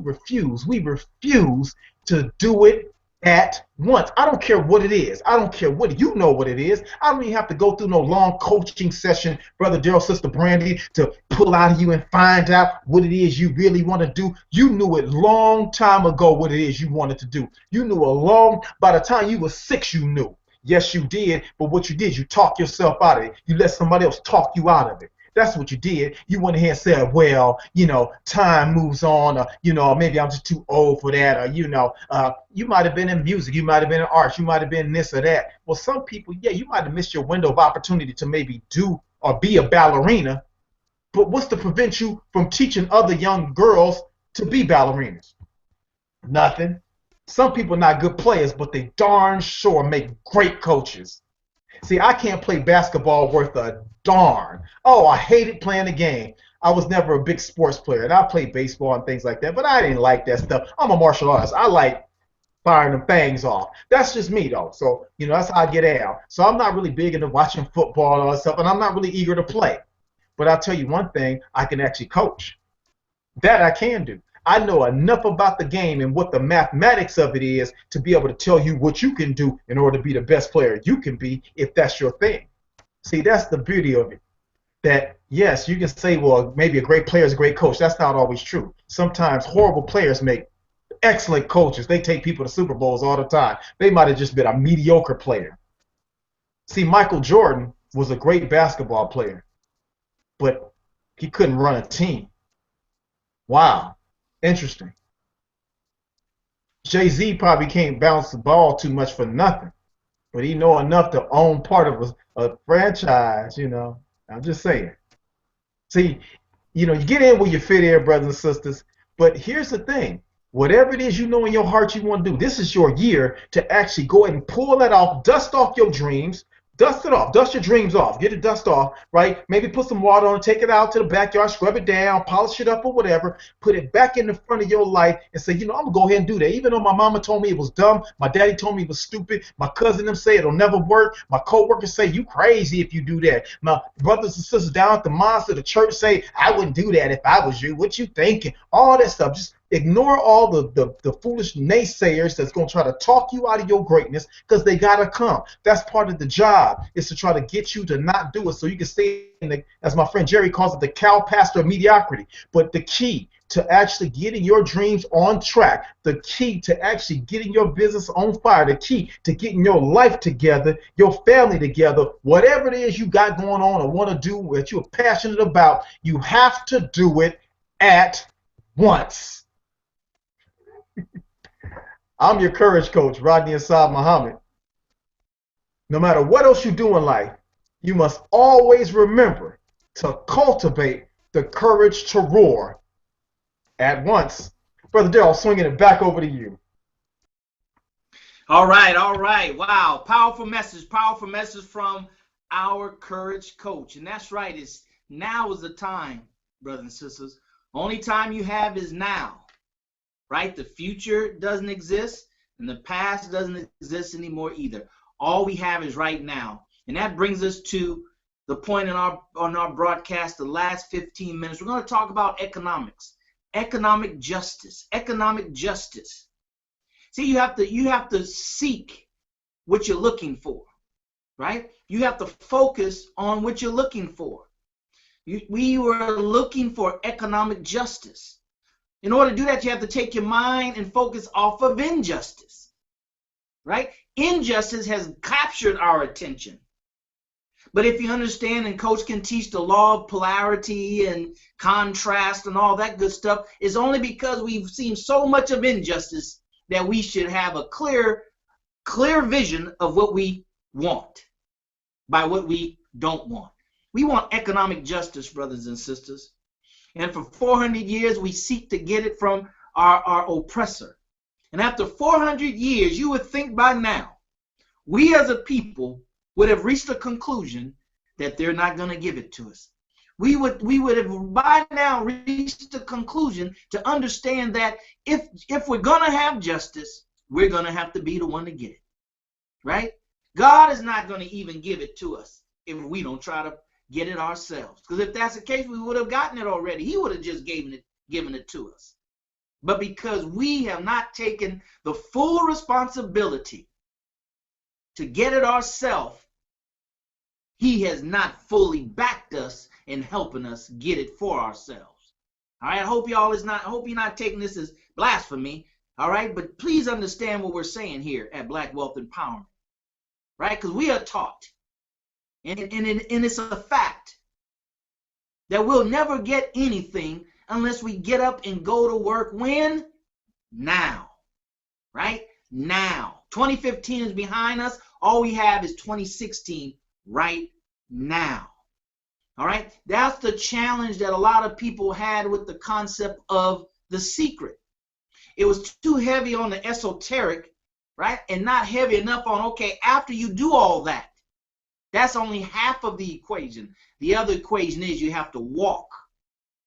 refuse to do it at once. I don't care what it is. I don't care what, you know what it is. I don't even have to go through no long coaching session, Brother Darrell, Sister Brandy, to pull out of you and find out what it is you really want to do. You knew it long time ago what it is you wanted to do. You knew by the time you were 6, you knew. Yes, you did, but what you did, you talked yourself out of it. You let somebody else talk you out of it. That's what you did. You went ahead and said, well, you know, time moves on, or, you know, maybe I'm just too old for that, or, you know, you might have been in music, you might have been in arts, you might have been this or that. Well, some people, yeah, you might have missed your window of opportunity to maybe do or be a ballerina, but what's to prevent you from teaching other young girls to be ballerinas? Nothing. Some people are not good players, but they darn sure make great coaches. See, I can't play basketball worth a darn. Oh, I hated playing the game. I was never a big sports player, and I played baseball and things like that, but I didn't like that stuff. I'm a martial artist. I like firing them fangs off. That's just me, though. So, you know, that's how I get out. So I'm not really big into watching football and all that stuff, and I'm not really eager to play. But I'll tell you one thing, I can actually coach. That I can do. I know enough about the game and what the mathematics of it is to be able to tell you what you can do in order to be the best player you can be if that's your thing. See, that's the beauty of it. That, yes, you can say, well, maybe a great player is a great coach. That's not always true. Sometimes horrible players make excellent coaches. They take people to Super Bowls all the time. They might have just been a mediocre player. See, Michael Jordan was a great basketball player, but he couldn't run a team. Wow. Interesting. Jay-Z probably can't bounce the ball too much for nothing, but he know enough to own part of a franchise, you know. I'm just saying. See, you know, you get in where you fit in, brothers and sisters, but here's the thing. Whatever it is you know in your heart you want to do, this is your year to actually go ahead and pull that off, dust off your dreams, dust it off, dust your dreams off, get the dust off, right? Maybe put some water on it, take it out to the backyard, scrub it down, polish it up or whatever, put it back in the front of your life and say, you know, I'm going to go ahead and do that. Even though my mama told me it was dumb, my daddy told me it was stupid, my cousin them say it'll never work, my co-workers say you crazy if you do that. My brothers and sisters down at the mosque or the church say, I wouldn't do that if I was you. What you thinking? All that stuff. Just ignore all the foolish naysayers that's going to try to talk you out of your greatness because they got to come. That's part of the job, is to try to get you to not do it so you can stay in the, as my friend Jerry calls it, the cow pasture of mediocrity. But the key to actually getting your dreams on track, the key to actually getting your business on fire, the key to getting your life together, your family together, whatever it is you got going on or want to do that you're passionate about, you have to do it at once. I'm your courage coach, Rodney Assad Muhammad. No matter what else you do in life, you must always remember to cultivate the courage to roar at once. Brother Darrell, swinging it back over to you. All right, all right. Wow, powerful message from our courage coach. And that's right, now is the time, brothers and sisters. Only time you have is now, right? The future doesn't exist, and the past doesn't exist anymore either. All we have is right now. And that brings us to the point on our broadcast, the last 15 minutes. We're going to talk about economics, economic justice, economic justice. See, you have to seek what you're looking for, right? You have to focus on what you're looking for. We were looking for economic justice. In order to do that, you have to take your mind and focus off of injustice, right? Injustice has captured our attention. But if you understand, and Coach can teach the law of polarity and contrast and all that good stuff, it's only because we've seen so much of injustice that we should have a clear vision of what we want by what we don't want. We want economic justice, brothers and sisters. And for 400 years, we seek to get it from our oppressor. And after 400 years, you would think by now, we as a people would have reached a conclusion that they're not going to give it to us. We would have by now reached a conclusion to understand that if we're going to have justice, we're going to have to be the one to get it, right? God is not going to even give it to us if we don't try to get it ourselves. Because if that's the case, we would have gotten it already. He would have just given it to us. But because we have not taken the full responsibility to get it ourselves, he has not fully backed us in helping us get it for ourselves. All right, I hope you're not taking this as blasphemy. All right, but please understand what we're saying here at Black Wealth Empowerment, right? Because we are taught, and it's a fact that we'll never get anything unless we get up and go to work. When? Now, right? Now. 2015 is behind us. All we have is 2016 right now. All right? That's the challenge that a lot of people had with the concept of The Secret. It was too heavy on the esoteric, right? And not heavy enough on, okay, after you do all that, that's only half of the equation. The other equation is you have to walk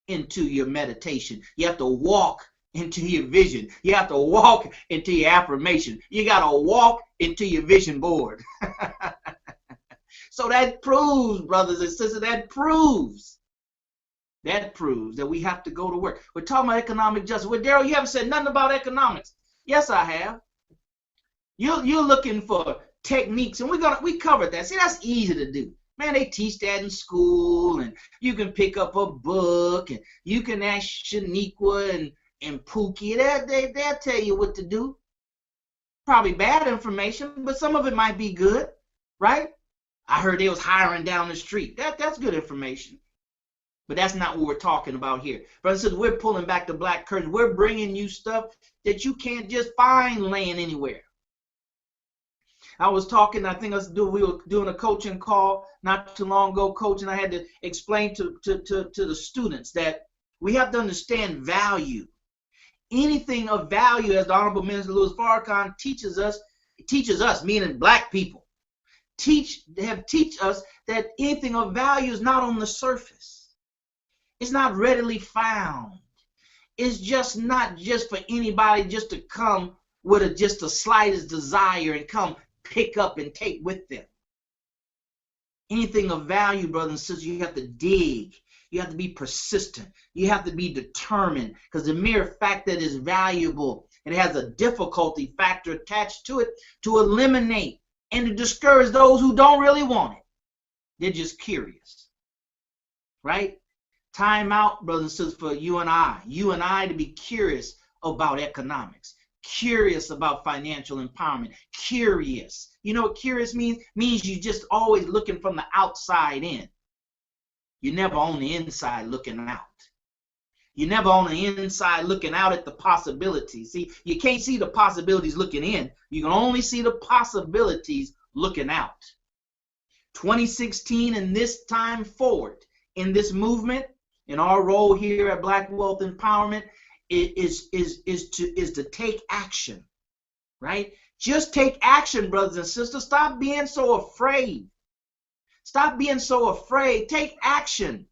into your meditation. You have to walk into your vision. You have to walk into your affirmation. You got to walk into your vision board. So that proves, brothers and sisters, that proves that we have to go to work. We're talking about economic justice. Well, Darrell, you haven't said nothing about economics. Yes, I have. You're looking for techniques, and we covered that. See, that's easy to do. Man, they teach that in school, and you can pick up a book, and you can ask Shaniqua and Pookie. They'll tell you what to do. Probably bad information, but some of it might be good, right? I heard they was hiring down the street. That's good information. But that's not what we're talking about here. Brothers and sisters, we're pulling back the black curtain. We're bringing you stuff that you can't just find laying anywhere. I was talking, we were doing a coaching call not too long ago, Coach, and I had to explain to the students that we have to understand value. Anything of value, as the Honorable Minister Louis Farrakhan teaches us, meaning black people, teach us that anything of value is not on the surface. It's not readily found. It's just not just for anybody just to come with just the slightest desire and come pick up and take with them. Anything of value, brothers and sisters, you have to dig. You have to be persistent. You have to be determined, because the mere fact that it's valuable, it has a difficulty factor attached to it to eliminate and to discourage those who don't really want it. They're just curious, right? Time out, brothers and sisters, for you and I to be curious about economics, curious about financial empowerment, curious. You know what curious means? Means you just always looking from the outside in. You're never on the inside looking out. You're never on the inside looking out at the possibilities. See, you can't see the possibilities looking in. You can only see the possibilities looking out. 2016 and this time forward in this movement, in our role here at Black Wealth Empowerment, is to take action, right? Just take action, brothers and sisters. Stop being so afraid. Stop being so afraid. Take action.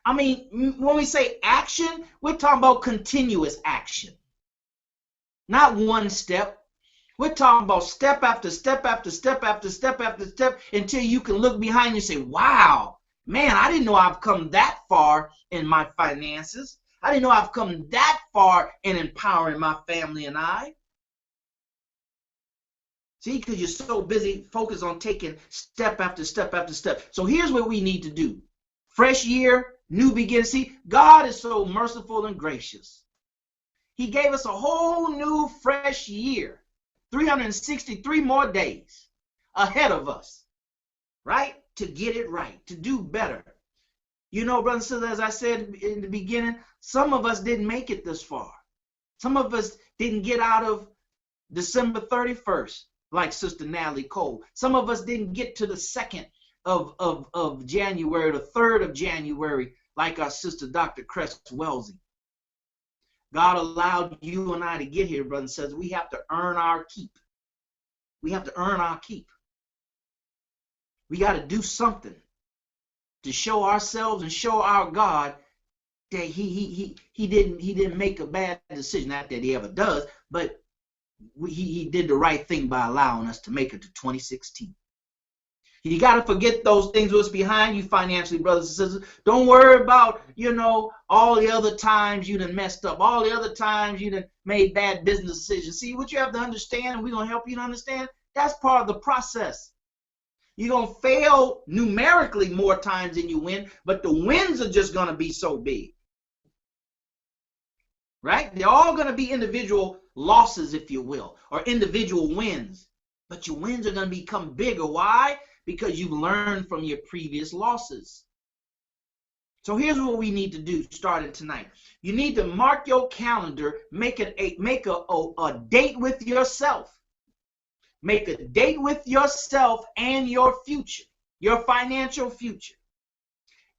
I mean, when we say action, we're talking about continuous action, not one step. We're talking about step after step after step after step after step until you can look behind you and say, wow, man, I didn't know I've come that far in my finances. I didn't know I've come that far in empowering my family and I. See, because you're so busy focused on taking step after step after step. So here's what we need to do. Fresh year, new beginning. See, God is so merciful and gracious. He gave us a whole new fresh year. 363 more days ahead of us, right? To get it right, to do better. You know, brothers and sisters, as I said in the beginning, some of us didn't make it this far. Some of us didn't get out of December 31st, like Sister Natalie Cole. Some of us didn't get to the 2nd of January, the 3rd of January, like our sister Dr. Crest Wellesley. God allowed you and I to get here, brothers and sisters. We have to earn our keep. We have to earn our keep. We got to do something to show ourselves and show our God that he didn't make a bad decision. Not that he ever does, but he did the right thing by allowing us to make it to 2016. You got to forget those things what's behind you financially, brothers and sisters. Don't worry about, all the other times you done messed up, all the other times you done made bad business decisions. See, what you have to understand, and we're going to help you to understand, that's part of the process. You're going to fail numerically more times than you win, but the wins are just going to be so big. Right? They're all going to be individual losses, if you will, or individual wins. But your wins are going to become bigger. Why? Because you've learned from your previous losses. So here's what we need to do starting tonight. You need to mark your calendar, make a date with yourself. Make a date with yourself and your future, your financial future.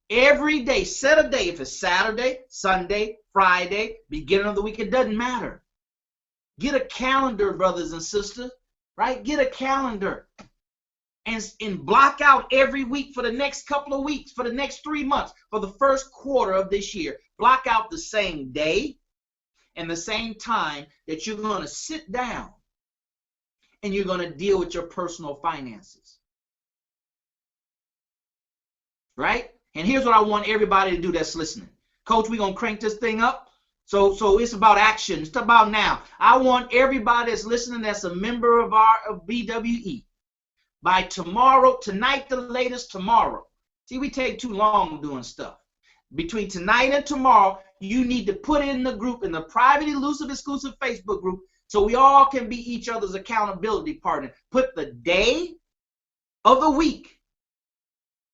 Every day, set a day. If it's Saturday, Sunday, Friday, beginning of the week, it doesn't matter. Get a calendar, brothers and sisters, right? Get a calendar. And block out every week for the next couple of weeks, for the next 3 months, for the first quarter of this year. Block out the same day and the same time that you're going to sit down and you're going to deal with your personal finances. Right? And here's what I want everybody to do that's listening. Coach, we're going to crank this thing up. So it's about action. It's about now. I want everybody that's listening that's a member of BWE. By tomorrow, tonight the latest, tomorrow. See, we take too long doing stuff. Between tonight and tomorrow, you need to put in the group, in the private, elusive, exclusive Facebook group, so we all can be each other's accountability partner. Put the day of the week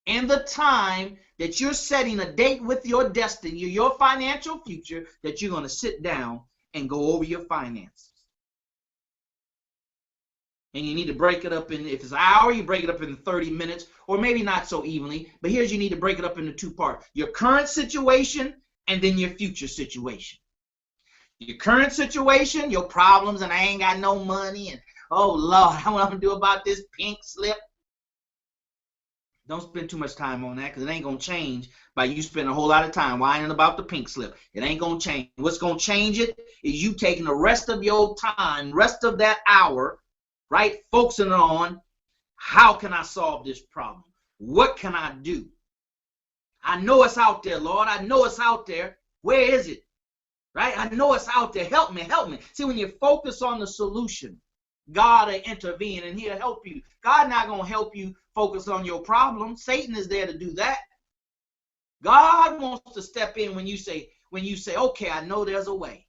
and the time that you're setting a date with your destiny, your financial future, that you're going to sit down and go over your finances. And you need to break it up in, if it's an hour, you break it up in 30 minutes, or maybe not so evenly. But here's, you need to break it up into 2 parts. Your current situation and then your future situation. Your current situation, your problems, and I ain't got no money, and oh Lord, what I'm going to do about this pink slip. Don't spend too much time on that, because it ain't going to change by you spending a whole lot of time whining about the pink slip. It ain't going to change. What's going to change it is you taking the rest of your time, rest of that hour, right, focusing on how can I solve this problem? What can I do? I know it's out there, Lord. I know it's out there. Where is it? Right? I know it's out there. Help me, help me. See, when you focus on the solution, God will intervene and he'll help you. God not going to help you focus on your problem. Satan is there to do that. God wants to step in when you say, okay, I know there's a way.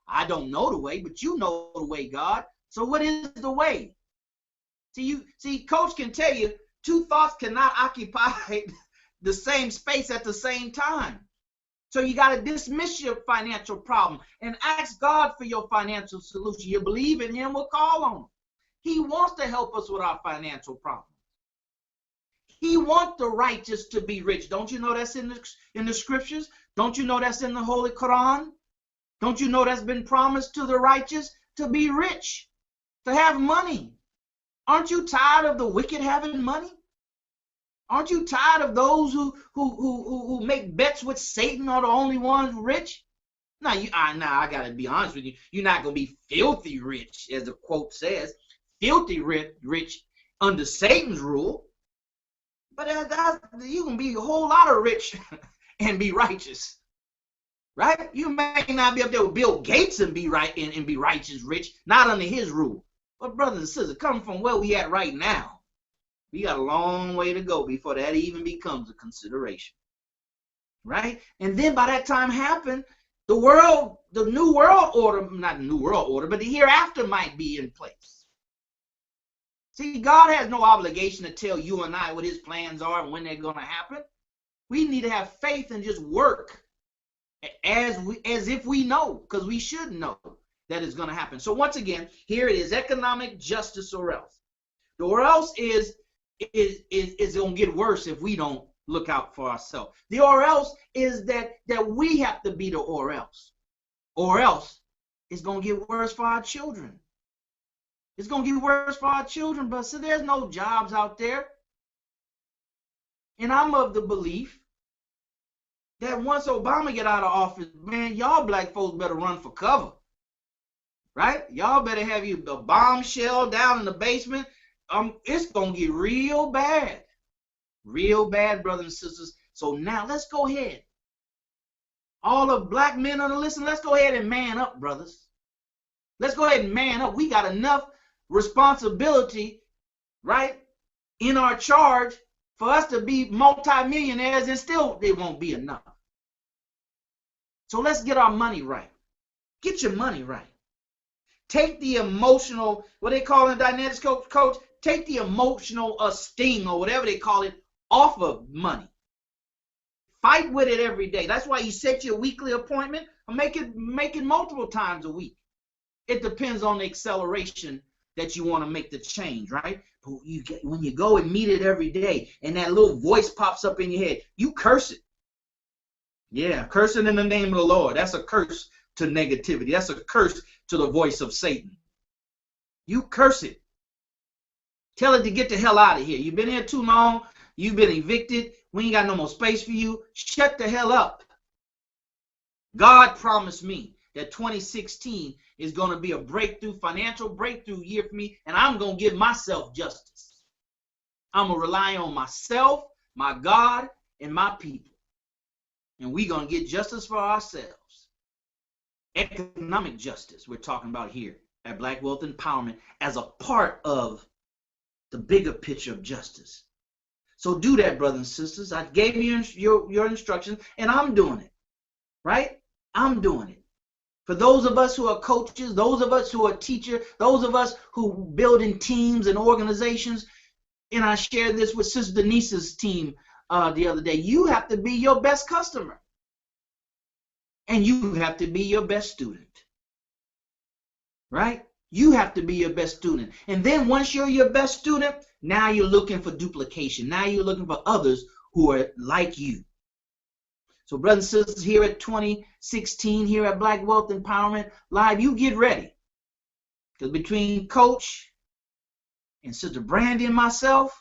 I don't know the way, but you know the way, God. So what is the way? See, Coach can tell you 2 thoughts cannot occupy the same space at the same time. So you got to dismiss your financial problem and ask God for your financial solution. You believe in him, we'll call on him. He wants to help us with our financial problem. He wants the righteous to be rich. Don't you know that's in the scriptures? Don't you know that's in the Holy Quran? Don't you know that's been promised to the righteous to be rich, to have money? Aren't you tired of the wicked having money? Aren't you tired of those who make bets with Satan are the only ones rich? Now, I got to be honest with you. You're not going to be filthy rich, as the quote says. Filthy rich under Satan's rule. But you can be a whole lot of rich and be righteous. Right? You may not be up there with Bill Gates and be right and be righteous rich, not under his rule. But brothers and sisters, coming from where we at right now, we got a long way to go before that even becomes a consideration. Right? And then by that time happen, the new world order, not the new world order, but the hereafter might be in place. See, God has no obligation to tell you and I what his plans are and when they're going to happen. We need to have faith and just work as if we know, because we should know that it's going to happen. So once again, here it is: economic justice or else. The or else is going to get worse if we don't look out for ourselves. The or else is that we have to be the or else. Or else it's going to get worse for our children. It's going to get worse for our children, but so there's no jobs out there. And I'm of the belief that once Obama get out of office, man, y'all black folks better run for cover. Right? Y'all better have you a bombshell down in the basement. It's going to get real bad. Real bad, brothers and sisters. So now let's go ahead. All of black men on the listen, let's go ahead and man up, brothers. Let's go ahead and man up. We got enough responsibility, right, in our charge for us to be multimillionaires, and still it won't be enough. So let's get our money right. Get your money right. Take the emotional, what they call in dynamics coach, take the emotional sting or whatever they call it off of money. Fight with it every day. That's why you set your weekly appointment or make it multiple times a week. It depends on the acceleration that you want to make the change, right? But when you go and meet it every day and that little voice pops up in your head, you curse it. Yeah, cursing in the name of the Lord. That's a curse to negativity. That's a curse to the voice of Satan. You curse it. Tell it to get the hell out of here. You've been here too long. You've been evicted. We ain't got no more space for you. Shut the hell up. God promised me that 2016 is going to be a breakthrough, financial breakthrough year for me, and I'm going to give myself justice. I'm going to rely on myself, my God, and my people. And we're going to get justice for ourselves. Economic justice we're talking about here at Black Wealth Empowerment as a part of the bigger picture of justice. So do that, brothers and sisters. I gave you your instructions, and I'm doing it. Right? I'm doing it. For those of us who are coaches, those of us who are teachers, those of us who build in teams and organizations, and I shared this with Sister Denise's team the other day, you have to be your best customer. And you have to be your best student. Right? You have to be your best student. And then once you're your best student, now you're looking for duplication. Now you're looking for others who are like you. So brothers and sisters, here at 2016, here at Black Wealth Empowerment Live, you get ready. Because between Coach and Sister Brandy and myself,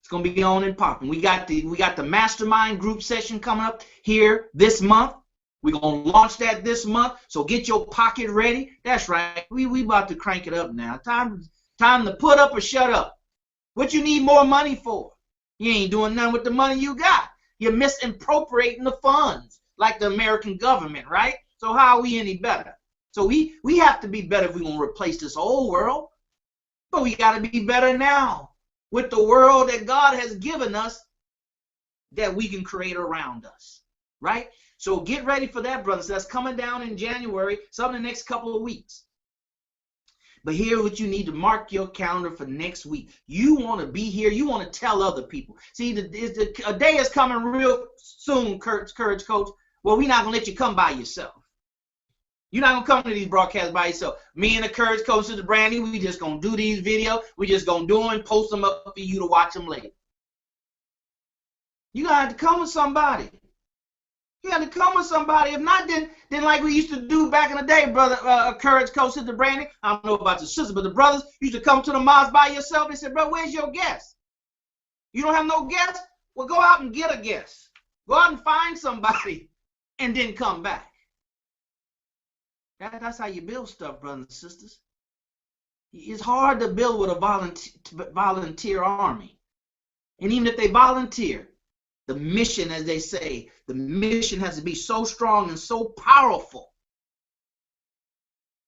it's going to be on and popping. We got the mastermind group session coming up here this month. We're going to launch that this month. So get your pocket ready. That's right. We about to crank it up now. Time to put up or shut up. What you need more money for? You ain't doing nothing with the money you got. You're misappropriating the funds like the American government, right? So how are we any better? So we have to be better if we're going to replace this old world. But we got to be better now with the world that God has given us that we can create around us, right? So get ready for that, brothers. That's coming down in January, some in the next couple of weeks. But here's what you need to mark your calendar for next week. You want to be here. You want to tell other people. See, a day is coming real soon, Courage Coach. Well, we're not going to let you come by yourself. You're not going to come to these broadcasts by yourself. Me and the Courage Coach, Sister Brandy, we just going to do these videos. We just going to do them and post them up for you to watch them later. You're going to have to come with somebody. He had to come with somebody. If not, then like we used to do back in the day, brother, Courage Coach, Sister Brandy. I don't know about your sister, but the brothers used to come to the mosque by yourself. They said, bro, where's your guest? You don't have no guest? Well, go out and get a guest. Go out and find somebody and then come back. That's how you build stuff, brothers and sisters. It's hard to build with a volunteer army. And even if they volunteer, the mission, as they say, the mission has to be so strong and so powerful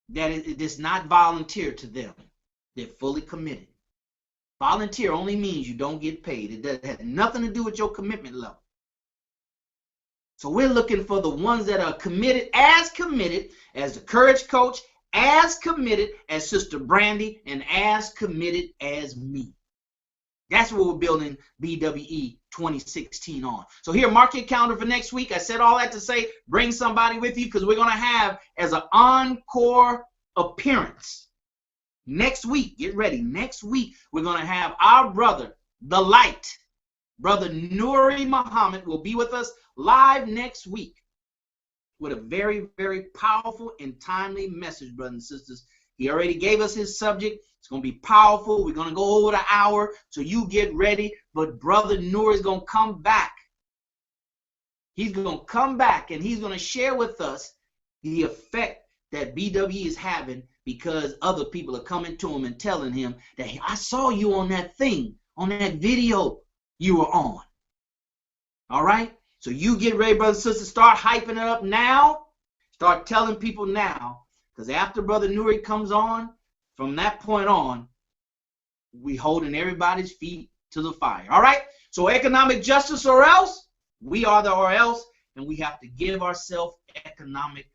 that it is not volunteer to them. They're fully committed. Volunteer only means you don't get paid. It has nothing to do with your commitment level. So we're looking for the ones that are committed as the Courage Coach, as committed as Sister Brandy, and as committed as me. That's what we're building BWE 2016 on. So here, mark your calendar for next week. I said all that to say, bring somebody with you, because we're going to have as an encore appearance next week. Get ready. Next week, we're going to have our brother, the Light, Brother Darrell Mohammed, will be with us live next week with a very, very powerful and timely message, brothers and sisters. He already gave us his subject. It's going to be powerful. We're going to go over the hour, so you get ready. But Brother Noor is going to come back. He's going to come back, and he's going to share with us the effect that BWE is having, because other people are coming to him and telling him that, hey, I saw you on that thing, on that video you were on. All right? So you get ready, brothers and sisters. Start hyping it up now. Start telling people now. Because after Brother Nuri comes on, from that point on, we holding everybody's feet to the fire. All right? So economic justice or else, we are the or else, and we have to give ourselves economic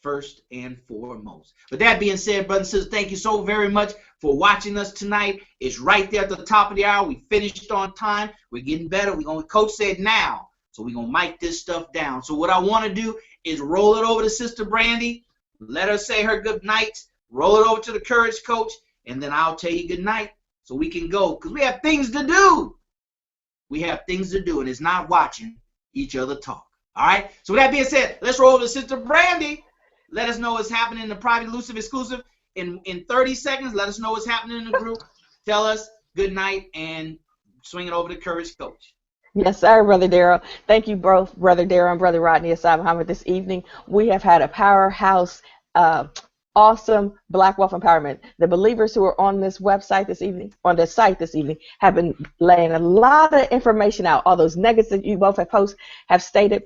first and foremost. With that being said, brothers and sisters, thank you so very much for watching us tonight. It's right there at the top of the hour. We finished on time. We're getting better. Coach said now. So we're going to mic this stuff down. So what I want to do is roll it over to Sister Brandy. Let her say her good nights. Roll it over to the Courage Coach. And then I'll tell you good night so we can go. Because we have things to do. We have things to do. And it's not watching each other talk. All right? So with that being said, let's roll to Sister Brandy. Let us know what's happening in the private, elusive, exclusive. In 30 seconds, let us know what's happening in the group. Tell us good night and swing it over to Courage Coach. Yes, sir, Brother Darrell. Thank you both, Brother Darrell and Brother Rodney Asad Muhammad. This evening, we have had a powerhouse, awesome Black Wealth Empowerment. The believers who are on this website this evening, on the site this evening, have been laying a lot of information out. All those nuggets that you both have stated.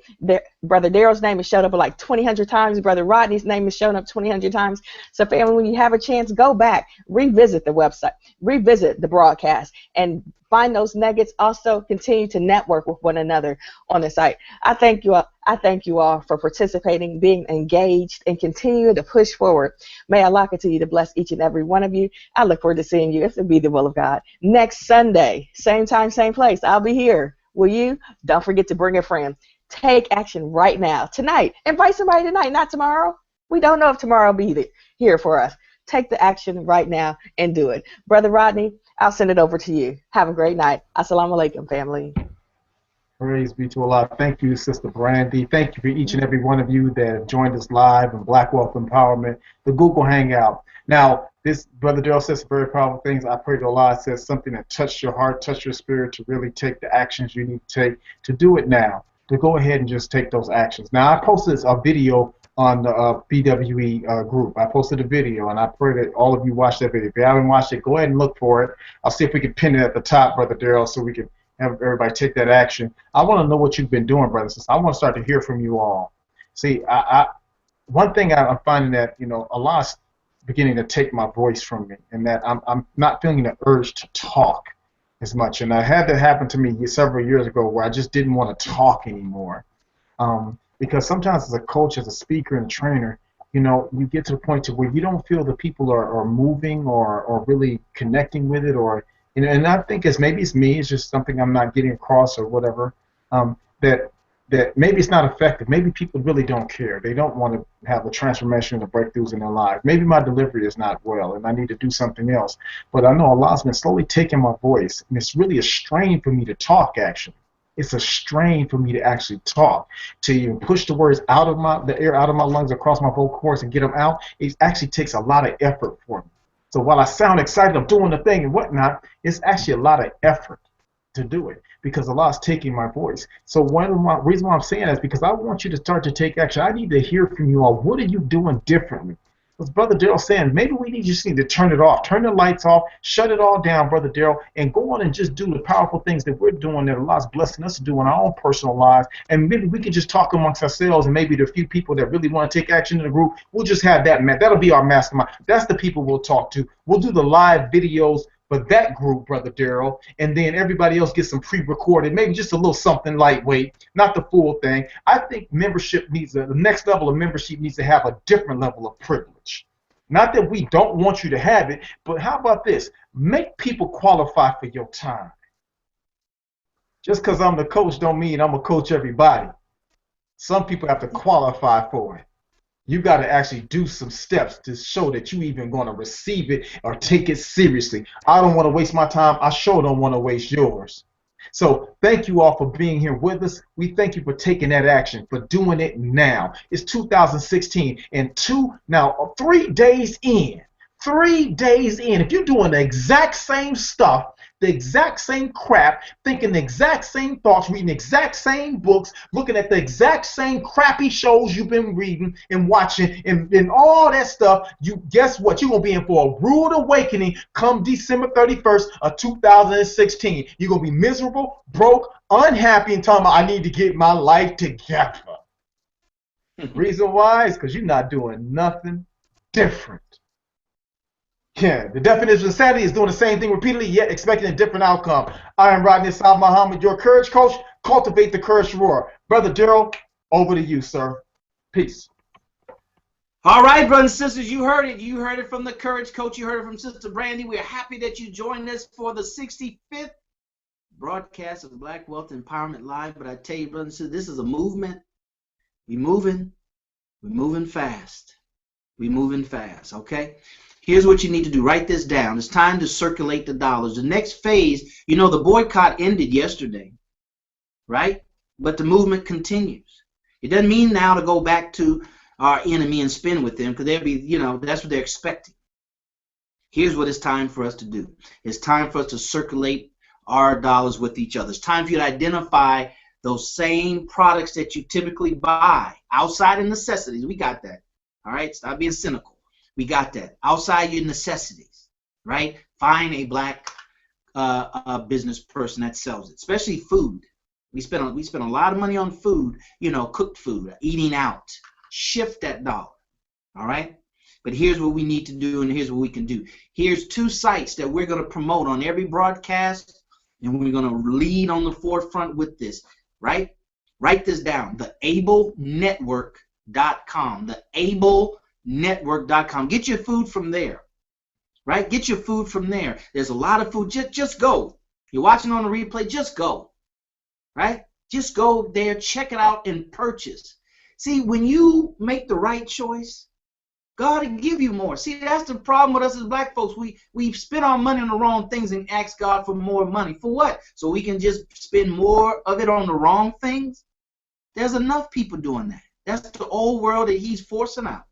Brother Darrell's name has showed up like 2,000 times. Brother Rodney's name has shown up 2,000 times. So family, when you have a chance, go back, revisit the website, revisit the broadcast, and find those nuggets. Also, continue to network with one another on the site. I thank you all for participating, being engaged, and continuing to push forward. May Allah continue to bless each and every one of you. I look forward to seeing you, if it be the will of God, next Sunday, same time, same place. I'll be here. Will you? Don't forget to bring a friend. Take action right now, tonight. Invite somebody tonight, not tomorrow. We don't know if tomorrow will be here for us. Take the action right now and do it. Brother Rodney, I'll send it over to you. Have a great night. Assalamu alaikum, family. Praise be to Allah. Thank you, Sister Brandy. Thank you for each and every one of you that have joined us live in Black Wealth Empowerment, the Google Hangout. Now, this Brother Darrell says some very powerful things. I pray to Allah says something that touched your heart, touched your spirit, to really take the actions you need to take, to do it now, to go ahead and just take those actions. Now, I posted a video on the BWE group. I posted a video, and I pray that all of you watch that video. If you haven't watched it, go ahead and look for it. I'll see if we can pin it at the top, Brother Darrell, so we can have everybody take that action. I want to know what you've been doing, brothers and sisters. I want to start to hear from you all. See, one thing I'm finding that, Allah's beginning to take my voice from me, and that I'm not feeling the urge to talk as much. And I had that happen to me several years ago, where I just didn't want to talk anymore. Because sometimes as a coach, as a speaker and a trainer, you get to the point to where you don't feel the people are moving or really connecting with it, or and I think maybe it's me, it's just something I'm not getting across or whatever, that maybe it's not effective. Maybe people really don't care. They don't want to have a transformation or breakthroughs in their lives. Maybe my delivery is not well and I need to do something else. But I know Allah's been slowly taking my voice, and it's really a strain for me to talk, actually. It's a strain for me to actually talk, to even push the words the air out of my lungs across my vocal cords and get them out. It actually takes a lot of effort for me. So while I sound excited, I'm doing the thing and whatnot, it's actually a lot of effort to do it because a lot's taking my voice. So one of my reason why I'm saying that is because I want you to start to take action. I need to hear from you all. What are you doing differently? As Brother Darrell saying, maybe we just need to turn it off, turn the lights off, shut it all down, Brother Darrell, and go on and just do the powerful things that we're doing that Allah's blessing us to do in our own personal lives. And maybe we can just talk amongst ourselves, and maybe the few people that really want to take action in the group, we'll just have that, man. That'll be our mastermind. That's the people we'll talk to. We'll do the live videos for that group, Brother Darrell, and then everybody else gets some pre-recorded, maybe just a little something lightweight, not the full thing. I think membership the next level of membership needs to have a different level of privilege. Not that we don't want you to have it, but how about this? Make people qualify for your time. Just because I'm the coach don't mean I'm going to coach everybody. Some people have to qualify for it. You got to actually do some steps to show that you even going to receive it or take it seriously. I don't want to waste my time. I sure don't want to waste yours. So thank you all for being here with us. We thank you for taking that action, for doing it now. It's 2016 and 3 days in. 3 days in. If you're doing the exact same stuff, the exact same crap, thinking the exact same thoughts, reading the exact same books, looking at the exact same crappy shows you've been reading and watching and all that stuff, guess what? You're going to be in for a rude awakening come December 31st of 2016. You're going to be miserable, broke, unhappy, and talking about, I need to get my life together. Reason why is because you're not doing nothing different. Yeah, the definition of insanity is doing the same thing repeatedly, yet expecting a different outcome. I am Darrell Mohammed, your courage coach. Cultivate the courage to roar. Brother Darrell, over to you, sir. Peace. All right, brothers and sisters, you heard it. You heard it from the courage coach. You heard it from Sister Brandy. We're happy that you joined us for the 65th broadcast of Black Wealth Empowerment Live. But I tell you, brothers and sisters, this is a movement. We're moving fast. We're moving fast, okay? Here's what you need to do. Write this down. It's time to circulate the dollars. The next phase, the boycott ended yesterday, right? But the movement continues. It doesn't mean now to go back to our enemy and spend with them because they'll be, that's what they're expecting. Here's what it's time for us to do. It's time for us to circulate our dollars with each other. It's time for you to identify those same products that you typically buy outside of necessities. We got that. All right? Stop being cynical. We got that. Outside your necessities, right? Find a black business person that sells it, especially food. We spend a lot of money on food, cooked food, eating out. Shift that dollar, all right? But here's what we need to do, and here's what we can do. Here's 2 sites that we're going to promote on every broadcast, and we're going to lead on the forefront with this, right? Write this down, theablenetwork.com, theablenetwork.com. Get your food from there, right? Get your food from there. There's a lot of food. Just go. You're watching on the replay, just go, right? Just go there, check it out, and purchase. See, when you make the right choice, God will give you more. See, that's the problem with us as black folks. We spend our money on the wrong things and ask God for more money. For what? So we can just spend more of it on the wrong things? There's enough people doing that. That's the old world that he's forcing out.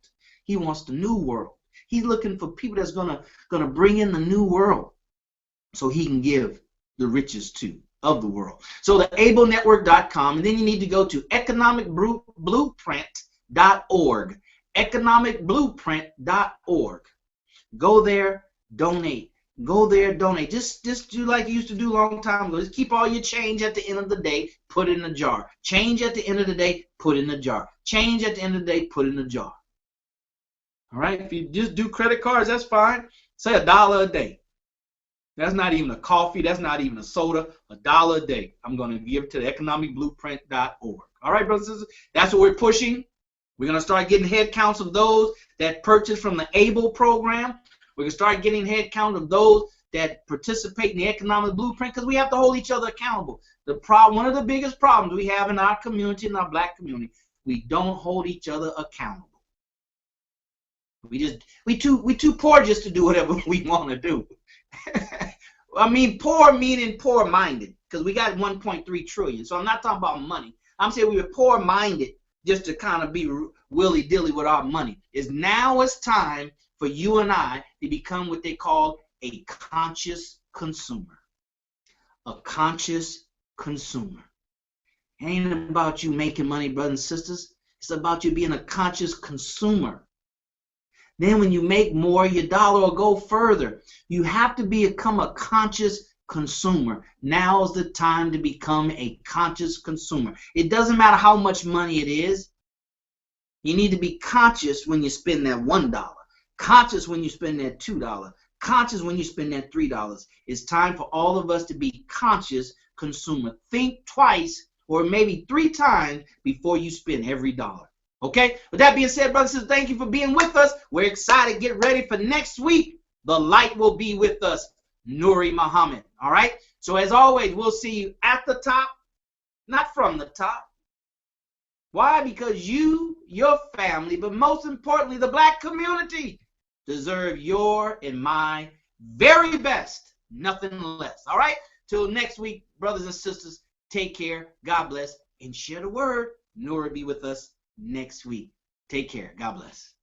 He wants the new world. He's looking for people that's gonna bring in the new world so he can give the riches of the world. So the ablenetwork.com, and then you need to go to economicblueprint.org. economicblueprint.org. Go there, donate. Go there, donate. Just do like you used to do a long time ago. Just keep all your change at the end of the day, put it in a jar. Change at the end of the day, put it in a jar. Change at the end of the day, put it in a jar. All right? If you just do credit cards, that's fine. Say $1 a day. That's not even a coffee. That's not even a soda. $1 a day. I'm going to give to the economicblueprint.org. All right, brothers and sisters? That's what we're pushing. We're going to start getting head counts of those that purchase from the ABLE program. We're going to start getting head count of those that participate in the economic blueprint because we have to hold each other accountable. One of the biggest problems we have in our community, in our black community, we don't hold each other accountable. We too poor just to do whatever we want to do. I mean, poor meaning poor-minded. because we got 1.3 trillion. So I'm not talking about money. I'm saying we were poor-minded just to kind of be willy-dilly with our money. Now it's time for you and I to become what they call a conscious consumer. A conscious consumer. It ain't about you making money, brothers and sisters. It's about you being a conscious consumer. Then when you make more, your dollar will go further. You have to become a conscious consumer. Now's the time to become a conscious consumer. It doesn't matter how much money it is. You need to be conscious when you spend that $1, conscious when you spend that $2, conscious when you spend that $3. It's time for all of us to be conscious consumer. Think twice or maybe 3 times before you spend every dollar. Okay? With that being said, brothers and sisters, thank you for being with us. We're excited. Get ready for next week. The light will be with us, Darrell Mohammed. All right? So as always, we'll see you at the top, not from the top. Why? Because you, your family, but most importantly, the black community deserve your and my very best, nothing less. All right? Till next week, brothers and sisters, take care, God bless, and share the word. Nora be with us next week. Take care. God bless.